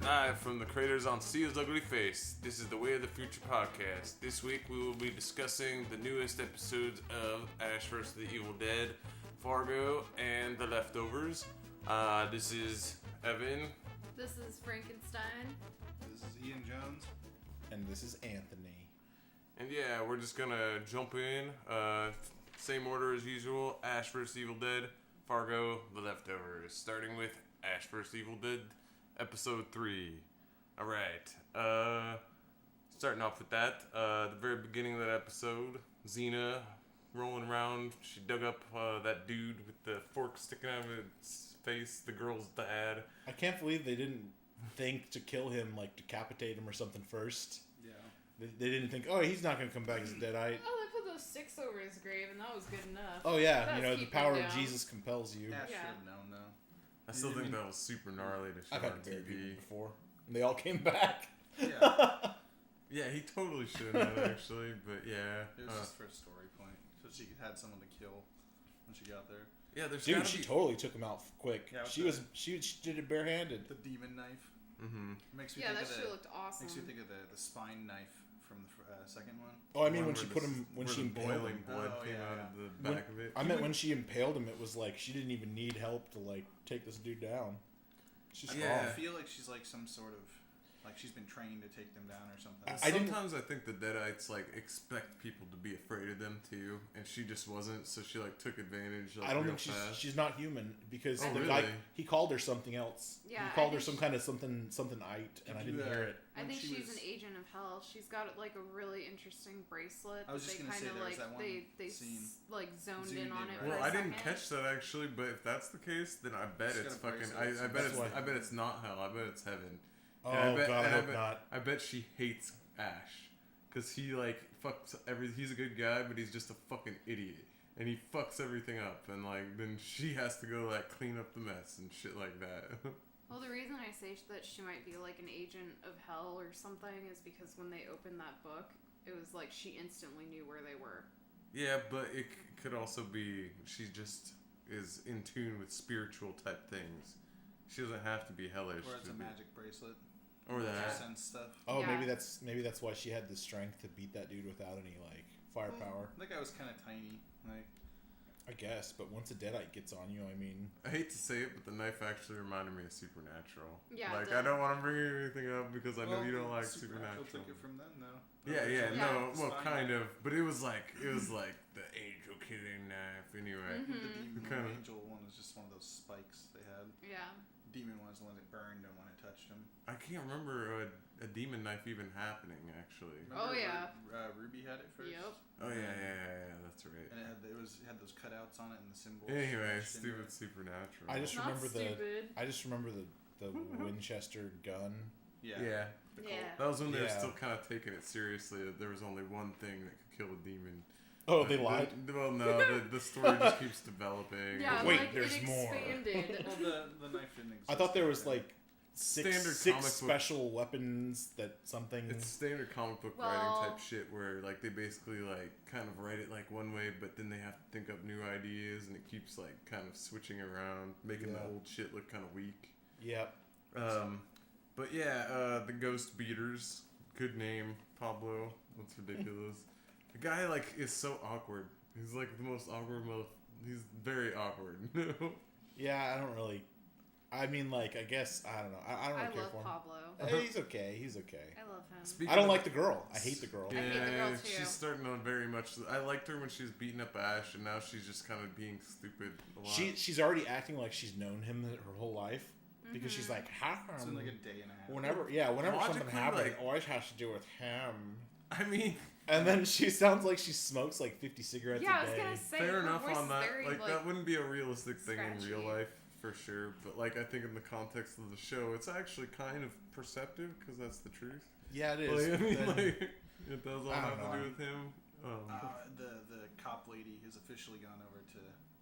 Live from the creators on Sea's Ugly Face, this is the Way of the Future podcast. This week we will be discussing the newest episodes of Ash vs. the Evil Dead, Fargo, and The Leftovers. This is Evan. This is Frankenstein. This is Ian Jones. And this is Anthony. And yeah, we're just gonna jump in. Same order as usual. Ash vs. Evil Dead, Fargo, The Leftovers. Starting with Ash vs. Evil Dead, Episode 3. Alright. Starting off with that. The very beginning of that episode, Xena rolling around. She dug up that dude with the fork sticking out of its face, the girl's dad. I can't believe they didn't think to kill him, like decapitate him or something first. Yeah. They didn't think, oh, he's not going to come back as a deadite. Oh, they put those sticks over his grave, and that was good enough. Oh, yeah. That's You know, the keeping power him of down. Jesus compels you. Ash Yeah. should have known, though. I still think that was super gnarly to show I've on had dead people TV. before. And they all came back. Yeah. Yeah, he totally should have actually, but yeah. It was just for a story point. So she had someone to kill when she got there. Yeah, there's Dude, gotta she be... totally took him out quick. Yeah, She did it barehanded. The demon knife. Mm-hmm. Makes me Yeah, think that of shit looked awesome. Makes me think of the spine knife from the second one. Oh, I mean, One when she where put the- him, when where she the impaled boiling him. blood Oh, came yeah, out yeah. of the back of it. I meant when she impaled him, it was like she didn't even need help to like take this dude down. She's strong. Yeah. I feel like she's like some sort of like she's been trained to take them down or something. Sometimes I think the Deadites like expect people to be afraid of them too, and she just wasn't. So she like took advantage. Like, I don't real think fast. she's not human because Oh, the really? guy, he called her something else. Yeah, he called I her think some kind of something-ite, and I you, didn't hear it. I when think she she's was- an agent of hell. She's got like a really interesting bracelet. I was that just they gonna say, kinda, there was like that one they scene. like zoned Zoomed in on in, it. right? For Well, a I didn't second. catch that actually, but if that's the case, then I bet She's it's got a fucking. bracelet. I bet That's it's. why. I bet it's not hell. I bet it's heaven. Oh And I bet, God, and I hope not. I bet she hates Ash because he like fucks every. He's a good guy, but he's just a fucking idiot, and he fucks everything up. And like then she has to go like clean up the mess and shit like that. Well, the reason I say that she might be like an agent of hell or something is because when they opened that book, it was like she instantly knew where they were. Yeah, but it could also be she just is in tune with spiritual type things. She doesn't have to be hellish. Or it's to a be- magic bracelet. Or that. Sense stuff. Oh, Yeah. maybe that's why she had the strength to beat that dude without any like firepower. That guy was kind of tiny. Like I guess, but once a deadite gets on you, I mean, I hate to say it, but the knife actually reminded me of Supernatural. Yeah, Like, it I did. don't want to bring anything up because I know you don't like Supernatural. Supernatural. Took it from them, though. Yeah, Yeah. no, It's well, fine. kind of. But it was like the angel killing knife anyway. Mm-hmm. The demon Kinda. angel one was just one of those spikes they had. Yeah. Demon one was the one that burned and when it touched him. I can't remember a demon knife even happening, actually. Oh, yeah. Ruby had it first. Yep. Oh, yeah, that's right. And it had those cutouts on it and the symbols. Anyway, etched into stupid it. Supernatural. I just Not remember stupid. I just remember the Winchester gun. Yeah. Yeah. The Yeah. That was when they were Yeah. still kind of taking it seriously. That there was only one thing that could kill a demon. Oh, they lied. Well, no, the story just keeps developing. Yeah, Wait, like there's it more. expanded. Well, the knife didn't exist. I thought there was back then. like Standard six comic book- special weapons that something. It's standard comic book Well- writing type shit where like they basically like kind of write it like one way, but then they have to think up new ideas, and it keeps like kind of switching around, making the Yeah. old shit look kind of weak. Yep. But yeah, the Ghost Beaters, good name, Pablo. That's ridiculous. The guy like is so awkward. He's like the most awkward He's very awkward. Yeah, I don't really. I mean, like, I guess I don't know. I don't I really care love for him. Pablo. Hey, he's okay. He's okay. I love him. Speaking I don't of- like the girl. I hate the girl. I hate the girl, too. She's starting on very much. I liked her when she was beating up Ash, and now she's just kind of being stupid a lot. She's already acting like she's known him her whole life because she's like, how It's come? been like a day and a half. whenever something Logically, happens, like- it always has to do with him. I mean, And then she sounds like she smokes like 50 cigarettes Yeah, I a was day. gonna say. fair her enough voice on is that. very, Like that wouldn't be a realistic thing in real scratchy. life for sure. But like I think in the context of the show, it's actually kind of perceptive because that's the truth. Yeah, it is. Like, I mean, Then- like it does all I have don't to do know. with him. The cop lady has officially gone over to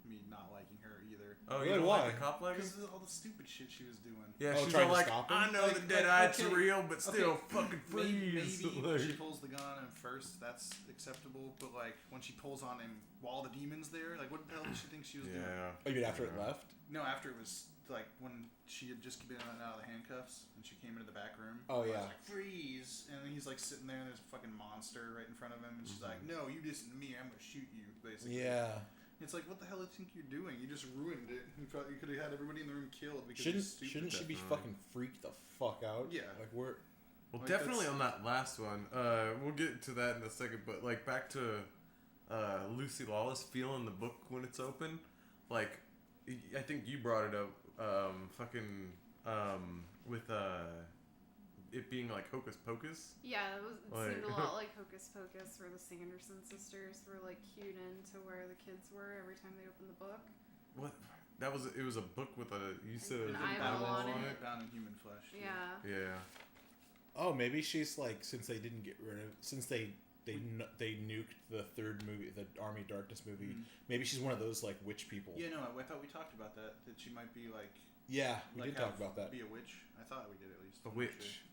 me not liking her either. Oh, Really? you don't Why? like the cop lady? Because of all the stupid shit she was doing. Yeah, Oh, she's trying all to like, stop him? I know Like- the dead like, eye's okay, real, but still okay, fucking freeze. Maybe Like- she pulls the gun on him first, that's acceptable. But like when she pulls on him while the demon's there, like what the hell did she think she was doing? yeah. Oh, you mean after it left? No, after it was like when she had just been out of the handcuffs and she came into the back room. Oh, I yeah. was like, freeze! And then he's like sitting there and there's a fucking monster right in front of him and she's like, no, you listen to me, I'm gonna shoot you, basically. Yeah. It's like, what the hell do you think you're doing? You just ruined it. You could have had everybody in the room killed because Shouldn't she be fucking freaked the fuck out? Yeah. Like we're. Well, Like, definitely that's- on that last one. We'll get to that in a second, but like back to Lucy Lawless feeling the book when it's open. Like, I think you brought it up. With it being like Hocus Pocus. Yeah, it Like- seemed a lot like Hocus Pocus, where the Sanderson sisters were like cued into where the kids were every time they opened the book. What? That was it was a book with you said it was An a eyeball eyeball on on it. it. Bound in human flesh. dude. Yeah. Yeah. Oh, maybe she's like, since they didn't get rid of, since they nuked the third movie, the Army of Darkness movie. Mhm. Maybe she's one of those like witch people. Yeah, no, I thought we talked about that. That she might be like. Yeah, we like did talk about that. Be a witch. I thought we did at least. A I'm not witch. sure.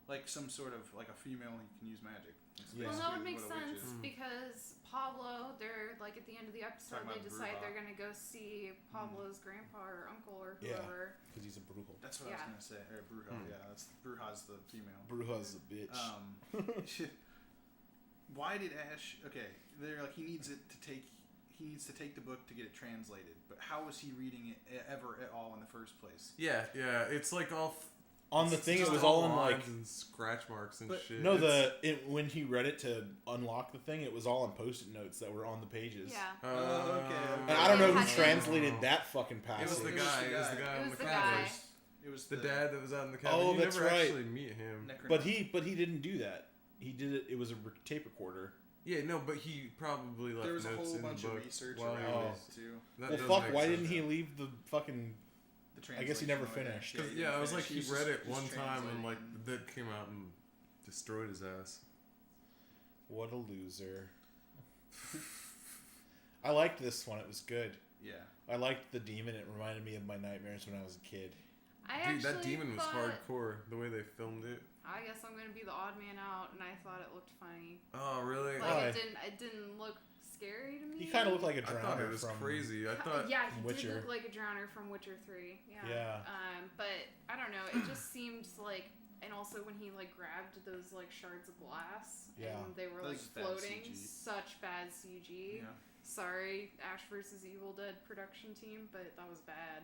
Like some sort of like a female who can use magic. That's Yeah. Well, no, it basically makes what a witch sense is. because Pablo, they're like at the end of the episode, Talking they about decide Bruja. they're gonna go see Pablo's grandpa or uncle or Yeah. whoever. Because he's a brutal. That's what I was gonna say. Or Bruja. Hmm. Yeah, that's Bruja's the female. Bruja's a bitch. Why did Ash? Okay, they're like he needs to take the book to get it translated. But how was he reading it ever at all in the first place? Yeah. It's like all. On the it's thing, it just was all in lines like. and scratch marks and But- shit. No, It's- when he read it to unlock the thing, it was all in post-it notes that were on the pages. Yeah. Okay. And I don't know who Had to- translated that fucking It passage. was the It was guy. the It was the guy. guy It on was the the cabin. guy. It was The dad that was out in the cabin. Oh, you that's never right. actually meet him. But he didn't do that. He did it. It was a tape recorder. Yeah, no, but he probably left There was a notes whole in bunch the of book research while he around was. it too. That Well, does fuck. make Why sense. didn't he leave the fucking? The I guess he never translation of it. finished. Cause, he yeah, didn't I was like, finish. he was read just- it just one time and like translating. the dead came out and destroyed his ass. What a loser. I liked this one. It was good. Yeah. I liked the demon. It reminded me of my nightmares when I was a kid. I Dude, that actually demon was thought, hardcore. The way they filmed it. I guess I'm gonna be the odd man out, and I thought it looked funny. Oh, really? Like Why? it didn't look scary to me. He kind of looked like a I drowner thought it was from. crazy. I thought. Yeah, he Witcher. did look like a drowner from Witcher 3. Yeah. Yeah. But I don't know. It just seemed like, and also when he like grabbed those like shards of glass, Yeah. and they were That like was bad floating, CG. such bad CG. Yeah. Sorry, Ash vs. Evil Dead production team, but that was bad.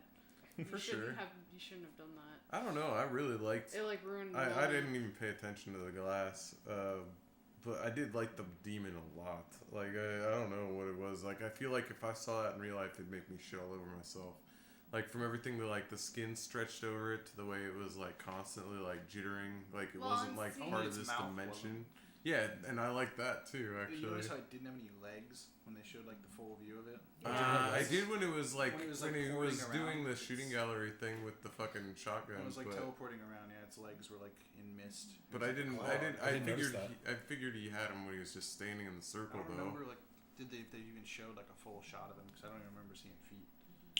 For sure. You shouldn't have done that. I don't know. I really liked. It like ruined. the I moment. didn't even pay attention to the glass, but I did like the demon a lot. Like I don't know what it was. Like I feel like if I saw that in real life, it'd make me shit all over myself. Like from everything to like the skin stretched over it to the way it was like constantly like jittering. Like it Well, wasn't and like see- part Only of its this mouth dimension. Yeah, and I like that too. You Actually, notice how it didn't have any legs when they showed like the full view of it? I did when it was like When it was, when like, he pouring was doing around, the it's- shooting gallery thing with the fucking shotgun. When it was like but teleporting around, yeah, its legs were like in mist. It but was I like a didn't. claw. I didn't notice figured. that. I figured he had him when he was just standing in the I circle don't though. remember like did they even showed like a full shot of him because I don't even remember seeing feet.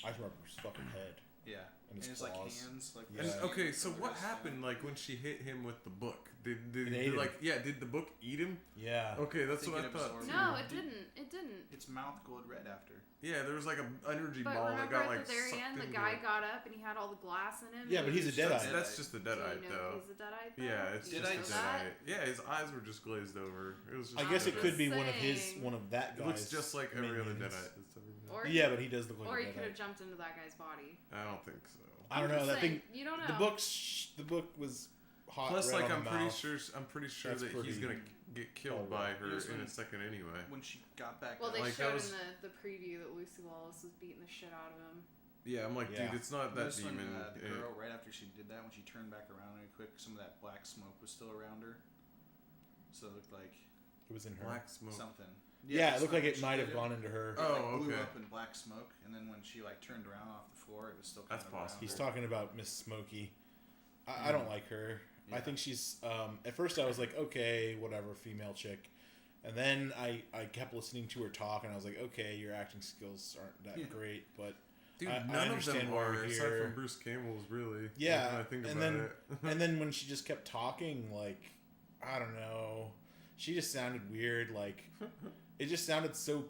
I remember his fucking head. Yeah, And his like claws. hands like. Yeah. And, the okay, skin so from the what wrist, happened? Like when she hit him with the book, did It ate him. like did the book eat him? Yeah. Okay, that's think what I it thought. absorbed too. No, it didn't. It didn't. Its mouth glowed red after. Yeah, there was like an energy But ball that remember got at like the very sucked end, the into guy it. got up and he had all the glass in him. Yeah, but he's a That's, Deadite. that's just a Do you deadite know though. he's a deadite? Though? Yeah, it's Do you just a Deadites? know that? deadite. Yeah, his eyes were just glazed over. It was. Just I guess a it could be deadite. saying. one of that It guy's. looks just like every other minions. deadite. Or Yeah, but he does look like or a he could have Deadite. jumped into that guy's body. I don't think so. I don't I'm know. just That saying, thing. You don't know. The book was hot. Plus, red like on I'm the pretty mouth. sure That's that he's pretty- gonna get killed Oh, by It her was in a when- second anyway. When she got back Well, up, they Like, that showed was- in the preview that Lucy Wallace was beating the shit out of him. Yeah, I'm like, Yeah. dude, it's not that noticed when, demon. the girl right after she did that, when she turned back around really quick, some of that black smoke was still around her. So it looked like It was in her. Black smoke. something. Yeah, it it's looked like when it she might did have gone into her. It, Oh, like, blew okay. up in black smoke, and then when she like turned around off the floor, it was still. That's kind of possible. He's around her. talking about Miss Smokey. I don't like her. I Yeah. think she's. At first, I was like, okay, whatever, female chick. And then I kept listening to her talk, and I was like, okay, your acting skills aren't that Yeah. great, but Dude, I none of understand them why are, we're aside here. from Bruce Campbell's, really. Yeah, Like, when I think and about then- it. and then when she just kept talking, like, I don't know, she just sounded weird. Like, it just sounded so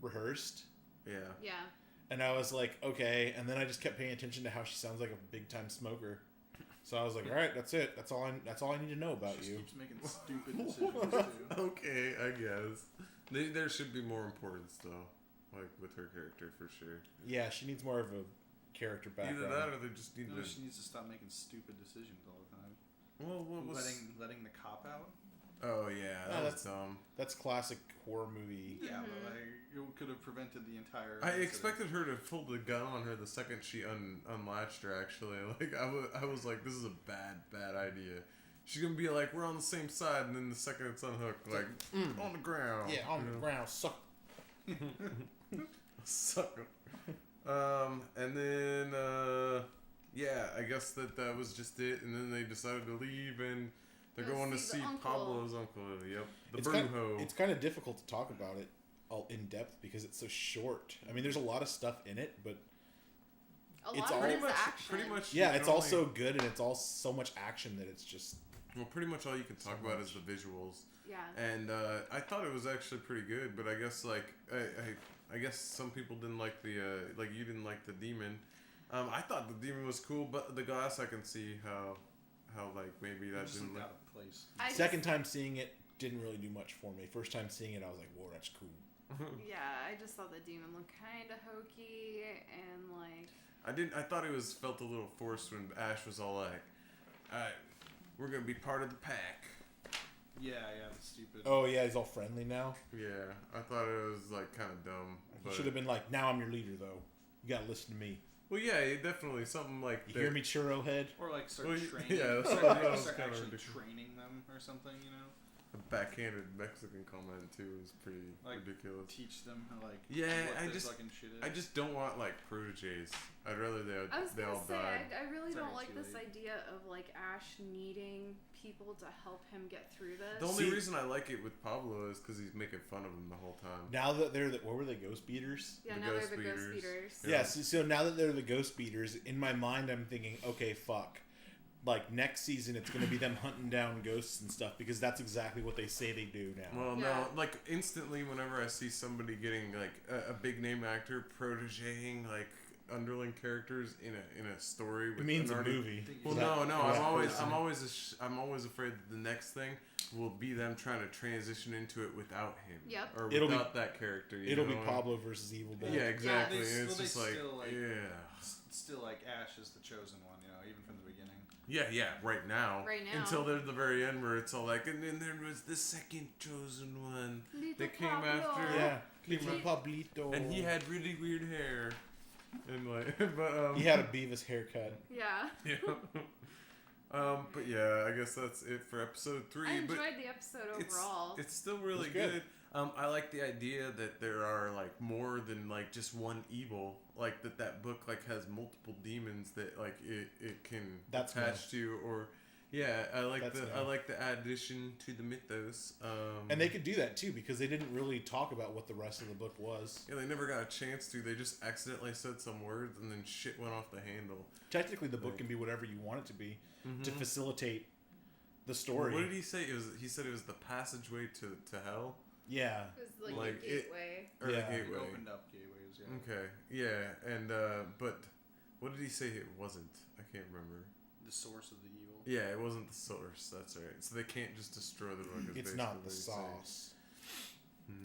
rehearsed. Yeah. Yeah. And I was like, okay. And then I just kept paying attention to how she sounds like a big time smoker. So I was like, all right, that's it. That's all I need to know about She you. keeps making stupid decisions too. Okay, I guess. There should be more importance though, like with her character for sure. Yeah, she needs more of a character background. Either that, or they just need No, to. she needs to stop making stupid decisions all the time. Well, what was? Letting the cop out. Oh yeah, No, that was dumb. That's classic horror movie. Yeah, but like it could have prevented the entire. I incident. expected her to pull the gun on her the second she unlatched her. Actually, like I was like, this is a bad idea. She's gonna be like, we're on the same side, and then the second it's unhooked, like on the ground. Yeah, on the ground. Suck. Suck. And then yeah, I guess that was just it. And then they decided to leave, and they're Go going to see see the uncle. Pablo's uncle. Yep, the It's Brujo. kind of difficult to talk about it all in depth because it's so short. I mean, there's a lot of stuff in it, but A It's lot of all- it is action. pretty much. yeah, you it's can also only- good and it's all so much action that it's just well, pretty much all you can talk So about much. is the visuals. Yeah. And I thought it was actually pretty good, but I guess like I guess some people didn't like the like you didn't like the demon. I thought the demon was cool, but the glass I can see how like maybe that It just didn't looked look. out of place. second time seeing it didn't really do much for me. First time seeing it, I was like, whoa, that's cool. Yeah, I just thought the demon looked kind of hokey and like. I thought it felt a little forced when Ash was all like, "Alright, we're gonna be part of the pack." Yeah, that's stupid. Oh yeah, he's all friendly now. Yeah, I thought it was like kind of dumb. He But, should have been like, now I'm your leader though. You gotta listen to me. well, yeah, it definitely something like You that. hear me, churro head? Or like start Well, training. yeah, that's start, what- like, that was start kinda actually ridiculous. training them or something. You know, The backhanded Mexican comment too is pretty Like, ridiculous. teach them how like Yeah, what I this just- fucking shit is. I just don't want like proteges. I'd rather I was they gonna all say, died. I really It's don't already like too this late. idea of like Ash needing people to help him get through this. The only See- reason I like it with Pablo is because he's making fun of him the whole time. Now that they're what were they, ghost beaters? yeah, the now they're ghost the ghost beaters. beaters. Yeah. Yeah, so now that they're the ghost beaters, in my mind I'm thinking, okay, fuck. Like next season it's gonna be them hunting down ghosts and stuff because that's exactly what they say they do now. Well, Yeah. no, like instantly whenever I see somebody getting like a big name actor protegeing like underling characters in a story with It means an a already- movie. Well, That- no, that I'm person. always afraid that the next thing will be them trying to transition into it without him. Yep. Or It'll be- without that character. You It'll know? be Pablo versus Evil Dead. Yeah, exactly. they- it's well, they just like, still, like- yeah. Still like Ash is the chosen one, you know, even from the beginning. Yeah, right now. Right now. Until there's the very end where it's all like, and then there was the second chosen one. Little They came Pablo. after- Yeah, He- little Pablito. And he had really weird hair. And like, but he had a Beavis haircut. Yeah. yeah. But yeah, I guess that's it for episode 3. I but enjoyed the episode it's, overall. it's still really It's good. good. I like the idea that there are like more than like just one evil. Like that book like has multiple demons that like it can That's attach to, or yeah, I like That's I new. like the addition to the mythos. And they could do that too because they didn't really talk about what the rest of the book was. yeah, they never got a chance to. They just accidentally said some words and then shit went off the handle. Technically, the book can be whatever you want it to be to facilitate the story. What did he say? He said it was the passageway to hell. Yeah. It was like, like the it- gateway. Or Yeah. the It gateway. opened up gateways, yeah. Okay. Yeah, and but what did he say it wasn't? I can't remember. The source of the evil. Yeah, it wasn't the source. That's right. So they can't just destroy the book. is It's basically not what the he's saying. sauce.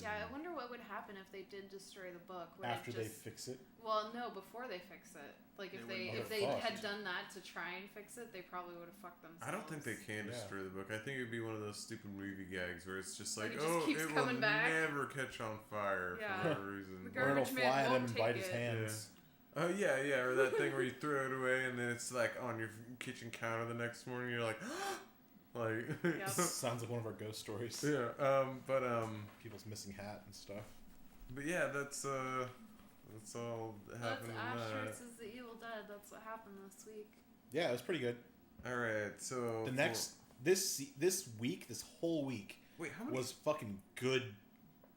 Yeah, I wonder what would happen if they did destroy the book. Would After it they just, fix it. well, no, before they fix it. Like if They they wouldn't if have they fucked. had done that to try and fix it, they probably would have fucked themselves. I don't think they can Yeah. destroy the book. I think it would be one of those stupid movie gags where it's just Like, like, it just oh, keeps it will coming back. never catch on fire Yeah. for whatever reason. The Or it'll Garbage man fly at him won't and bite take his it. hands. Oh yeah, or that thing where you throw it away and then it's like on your kitchen counter the next morning. You're like, like, Yep. Sounds like one of our ghost stories. yeah. People's missing hat and stuff. But yeah, that's all That's happened Ash in that. versus the Evil Dead. That's what happened this week. Yeah, it was pretty good. All right, so The next this whole week wait, how many was fucking good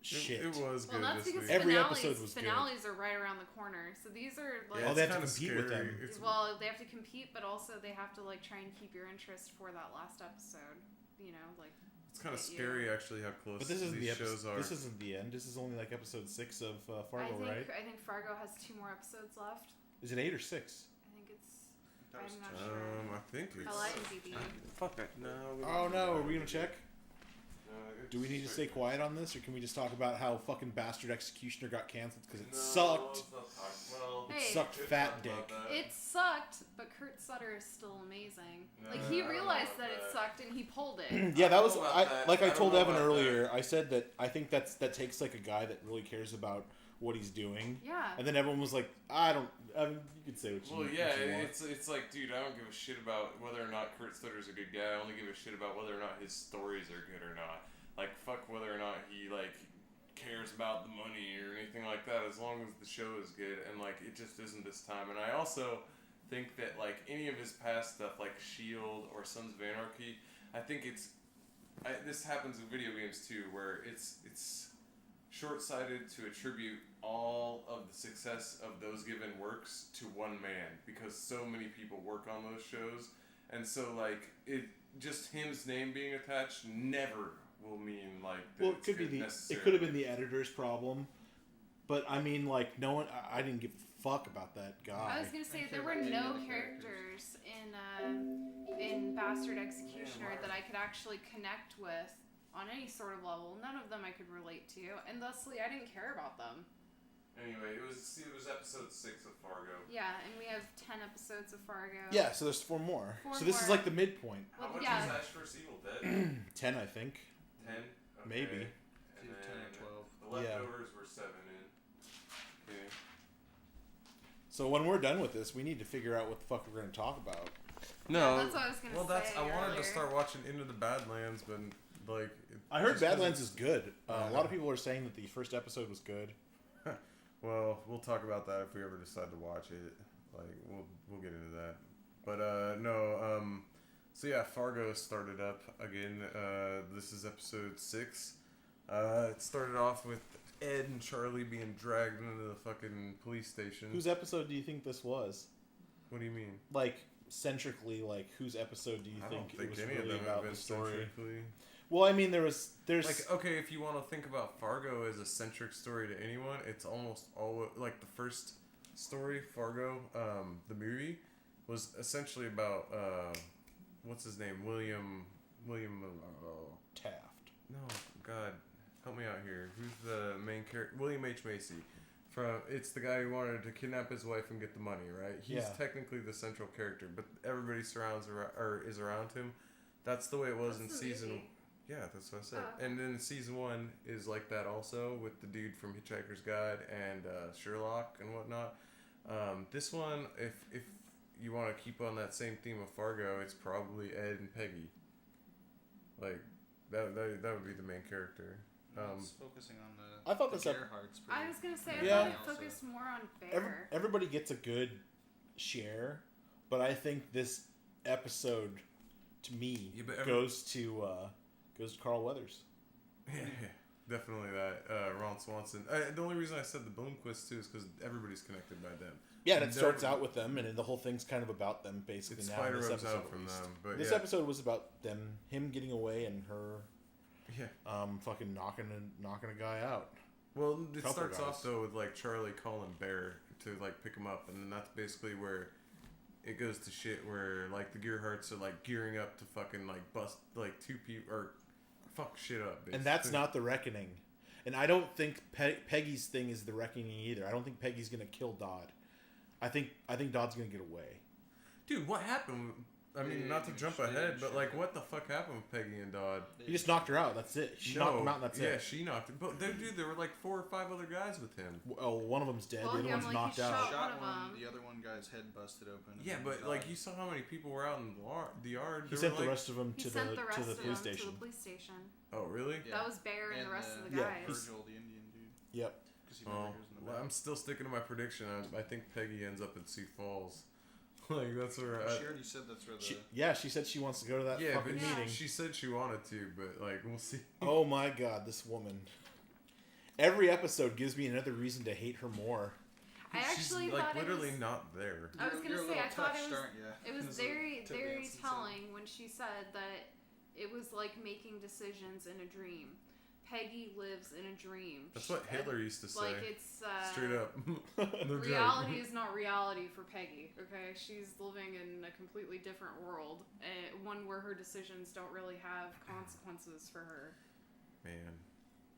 shit. It was Well, good that's this because week. Every finales, episode was good. finales are right around the corner. So these are like, Yeah, Oh, it's they have to kinda compete with scary. them. It's- well, they have to compete, but also they have to like try and keep your interest for that last episode. You know, like It's kind of hit you. scary, actually, how close But this isn't these shows are. This isn't the end. This is only like episode 6 of Fargo, right? I think Fargo has 2 more episodes left. Is it 8 or 6? I think it's. That was I'm not sure. I think it's. IMDb. Fuck it. No. Oh no, are we gonna check? No, Do we need to stay quiet on this, or can we just talk about how fucking Bastard Executioner got canceled because it sucked? Hey. It sucked fat dick. It sucked, but Kurt Sutter is still amazing. Like he realized that it sucked and he pulled it. Yeah, that was that. like I don't told know Evan about earlier. I said that I think that takes like a guy that really cares about what he's doing. Yeah. And then everyone was like, I don't. I mean, you can say what you. Well, what yeah, you want. it's like, dude, I don't give a shit about whether or not Kurt Sutter's a good guy. I only give a shit about whether or not his stories are good or not. Like, fuck whether or not he like cares about the money or anything like that. As long as the show is good, and like it just isn't this time. And I also think that like any of his past stuff, like Shield or Sons of Anarchy, I think this happens in video games too, where it's short-sighted to attribute all of the success of those given works to one man, because so many people work on those shows, and so like it just his name being attached never will mean like that. Well, it could be it could have been the editor's problem, but I mean, like no one. I didn't give a fuck about that guy. I was gonna say there were no characters in Bastard Executioner that I could actually connect with on any sort of level. None of them I could relate to, and thusly I didn't care about them. Anyway, it was episode 6 of Fargo. Yeah, and we have 10 episodes of Fargo. Yeah, so there's 4 more. 4 so this is more. like the midpoint. How much yeah. is Ash vs. Evil Dead? 10, I think. 10? Okay. Maybe. And Either 10 or 12. The leftovers were 7 in. Okay. So when we're done with this, we need to figure out what the fuck we're going to talk about. No. Yeah, that's what I was gonna say. I wanted earlier. to start watching Into the Badlands, but like. I heard just 'cause Badlands it's- is good. Yeah. A lot of people are saying that the first episode was good. Well, we'll talk about that if we ever decide to watch it. Like, we'll get into that. But no. So yeah, Fargo started up again. This is episode 6. It started off with Ed and Charlie being dragged into the fucking police station. Whose episode do you think this was? What do you mean? Like, centrically, like, whose episode do you I don't think think it was any of really them about have been the story? centrically. Well, I mean, there's Like, okay, if you want to think about Fargo as a centric story to anyone, it's almost all like the first story, Fargo, the movie, was essentially about what's his name, William. Taft. No, God, help me out here. Who's the main character? William H. Macy. It's the guy who wanted to kidnap his wife and get the money, right? He's Yeah. technically the central character, but everybody is around him. That's the way it was in What's the season. movie? Yeah, that's what I said. Oh, okay. And then season 1 is like that also, with the dude from Hitchhiker's Guide and Sherlock and whatnot. This one, if you want to keep on that same theme of Fargo, it's probably Ed and Peggy. Like that would be the main character. It's focusing on the. I thought the this ep- Gerhardt's I pretty- was gonna say Yeah. I thought it focused more on Bear. Everybody gets a good share, but I think this episode, to me, Yeah, but goes to Carl Weathers. Yeah, definitely that. Ron Swanson. The only reason I said the Bloomquist too is because everybody's connected by them. Yeah, and it starts out with them, and the whole thing's kind of about them, basically. It's Now, spider this rubs episode out at from least. them, but This yeah. episode was about him getting away and her, Yeah. fucking knocking a guy out. Well, it Couple starts off guys. though with like Charlie calling Bear to like pick him up, and then that's basically where it goes to shit. Where like the Gearharts are like gearing up to fucking like bust like 2 people or fuck shit up. Basically. And that's not the reckoning. And I don't think Peggy's thing is the reckoning either. I don't think Peggy's gonna kill Dodd. I think Dodd's gonna get away. Dude, what happened? I mean, not to jump ahead, but like, what the fuck happened with Peggy and Dodd? He just knocked her out. That's it. She knocked him out, and that's yeah, it. she knocked him. But dude, there were like 4 or 5 other guys with him. Oh, one of them's dead. Well, the other yeah, one's like, knocked he out. shot- Shot one of one, them. the other one guy's head busted open. and Yeah, then but died. like you saw how many people were out in the yard. He There sent were, the like- rest of them He to sent the the rest to the of police them station. to the police station. Oh really? Yeah. That was Bear and the rest of the yeah, guys. Virgil, the Indian dude. Yep. Because he never Oh, goes in the well, back. I'm still sticking to my prediction. I think Peggy ends up in Sioux Falls. Like that's where. She already said that's where the. She said she wants to go to that Yeah, fucking but meeting. she said she wanted to, but like we'll see. Oh my god, this woman. Every episode gives me another reason to hate her more. I actually She's like thought literally it was, not there. I was You're gonna a say little I thought touched, it was aren't ya? it was As very Ted very Danson said. telling when she said that it was like making decisions in a dream. Peggy lives in a dream. That's what Hitler used to say. Like it's Straight up. No joke. reality is not reality for Peggy. Okay, she's living in a completely different world, one where her decisions don't really have consequences for her. Man.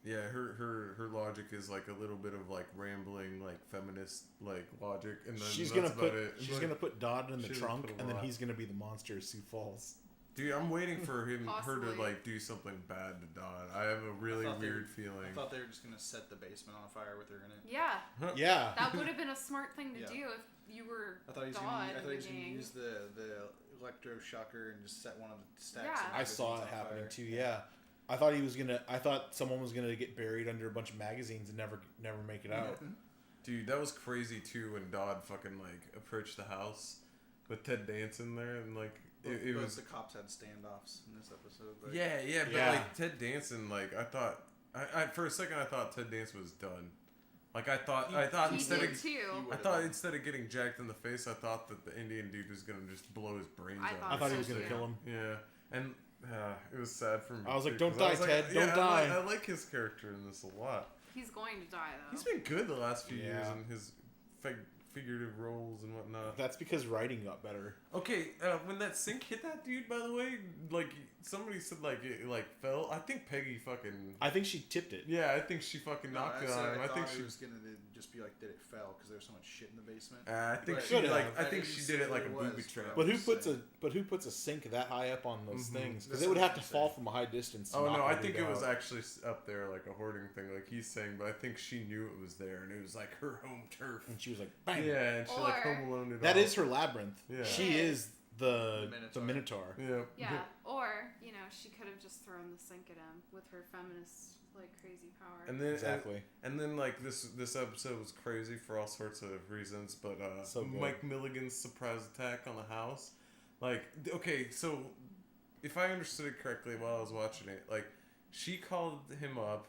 Yeah, her logic is like a little bit of like rambling, like feminist like logic, and then She's that's gonna about put it. she's Like, gonna put Dodd in the she doesn't trunk, put a and then lot. he's gonna be the monster of Sioux Falls. Dude, I'm waiting for her Possibly. to like do something bad to Dodd. I have a really weird feeling. I thought they were just gonna set the basement on fire with her in it. Yeah, Yeah. that would have been a smart thing to Yeah. do if you were I thought he was Dodd gonna. I in thought the he was gonna gang. use the electroshocker and just set one of the stacks. Yeah. of I saw magazines it on happening fire. too. Yeah, I thought he was gonna. I thought someone was gonna get buried under a bunch of magazines and never make it out. Dude, that was crazy too when Dodd fucking like approached the house with Ted Danson there, and like it Both was the cops had standoffs in this episode. But yeah, but Yeah. like Ted Danson, like I thought, I for a second I thought Ted Danson was done. Like I thought He instead did of too. I thought instead of getting jacked in the face, I thought that the Indian dude was gonna just blow his brains I out. I thought he was So, gonna yeah. kill him. Yeah, and it was sad for me. I was like, too, "Don't 'cause die, I was like, Ted, don't yeah, die." I like his character in this a lot. He's going to die though. He's been good the last few years Yeah. in his figurative roles and whatnot. That's because writing got better. Okay, when that sink hit that dude, by the way, like somebody said, like it like fell. I think Peggy fucking. I think she tipped it. Yeah, I think she fucking knocked it on him. I think she she was gonna just be like, did it fell because there's so much shit in the basement. I think But- she Should like. have. I I think didn't she say did it like a what it booby was, trap. But who Just puts saying. a sink that high up on those Mhm. things? Because That's it would what have to I'm fall saying. from a high distance. to Oh knock no, I the think dude it was out. actually up there like a hoarding thing, like he's saying. But I think she knew it was there, and it was like her home turf. And she was like, bang. Yeah, and she like Or- home alone it That all. is her labyrinth. Yeah. She is the The Minotaur. Yeah. Yeah, or she could have just thrown the sink at him with her feminist like crazy power. And then Exactly. and then like this episode was crazy for all sorts of reasons, but So good. Mike Milligan's surprise attack on the house, like okay, so if I understood it correctly while I was watching it, like she called him up,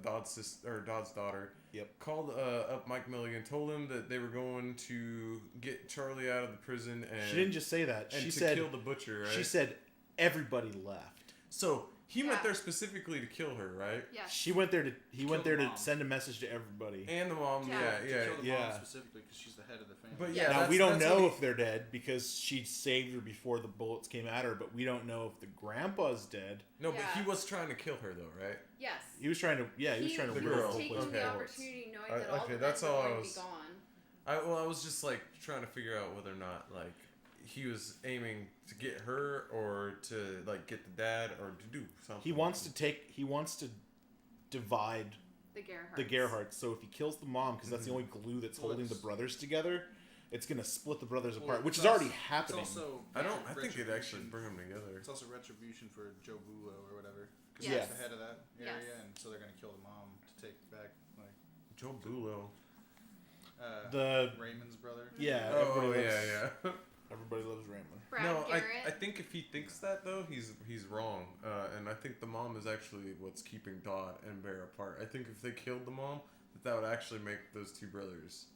Dodd's daughter. Yep. Called up Mike Milligan, told him that they were going to get Charlie out of the prison, and She didn't just say that. and She to said kill the butcher, right? she said everybody left. So he went Yeah. there specifically to kill her, right? Yes. He went there kill the mom. send a message to everybody. And the mom, Yeah. yeah, To yeah. kill the yeah. mom specifically because she's the head of the family. But Yeah. yeah, Now that's, we don't that's know what if they're dead because she saved her before the bullets came at her, but we don't know if the grandpa's dead. No, but he Yeah. was trying to kill her though, right? Yes. He was trying to He lose The was girl. whole taking place Okay. the with bullets. opportunity, knowing that all Okay, the that's men all were I going to was- be gone. I was just like trying to figure out whether or not like he was aiming to get her or to like get the dad or to do something. He wants to divide The Gerhards. the Gerhards. So if he kills the mom, because that's the only glue that's Well, holding the it's- brothers together, it's gonna split the brothers Well, apart, which it's is already also- happening. It's also I think it'd actually retribution. bring them together. It's also retribution for Joe Bulo or whatever. Because Yes. he's the head of that area, Yes. and so they're gonna kill the mom to take back like Joe Bulo. The Raymond's brother. yeah, Oh everybody loves, yeah. everybody loves Raymond. Brad No, Garrett. I think if he thinks that though, he's wrong. And I think the mom is actually what's keeping Dodd and Bear apart. I think if they killed the mom, that would actually make those two brothers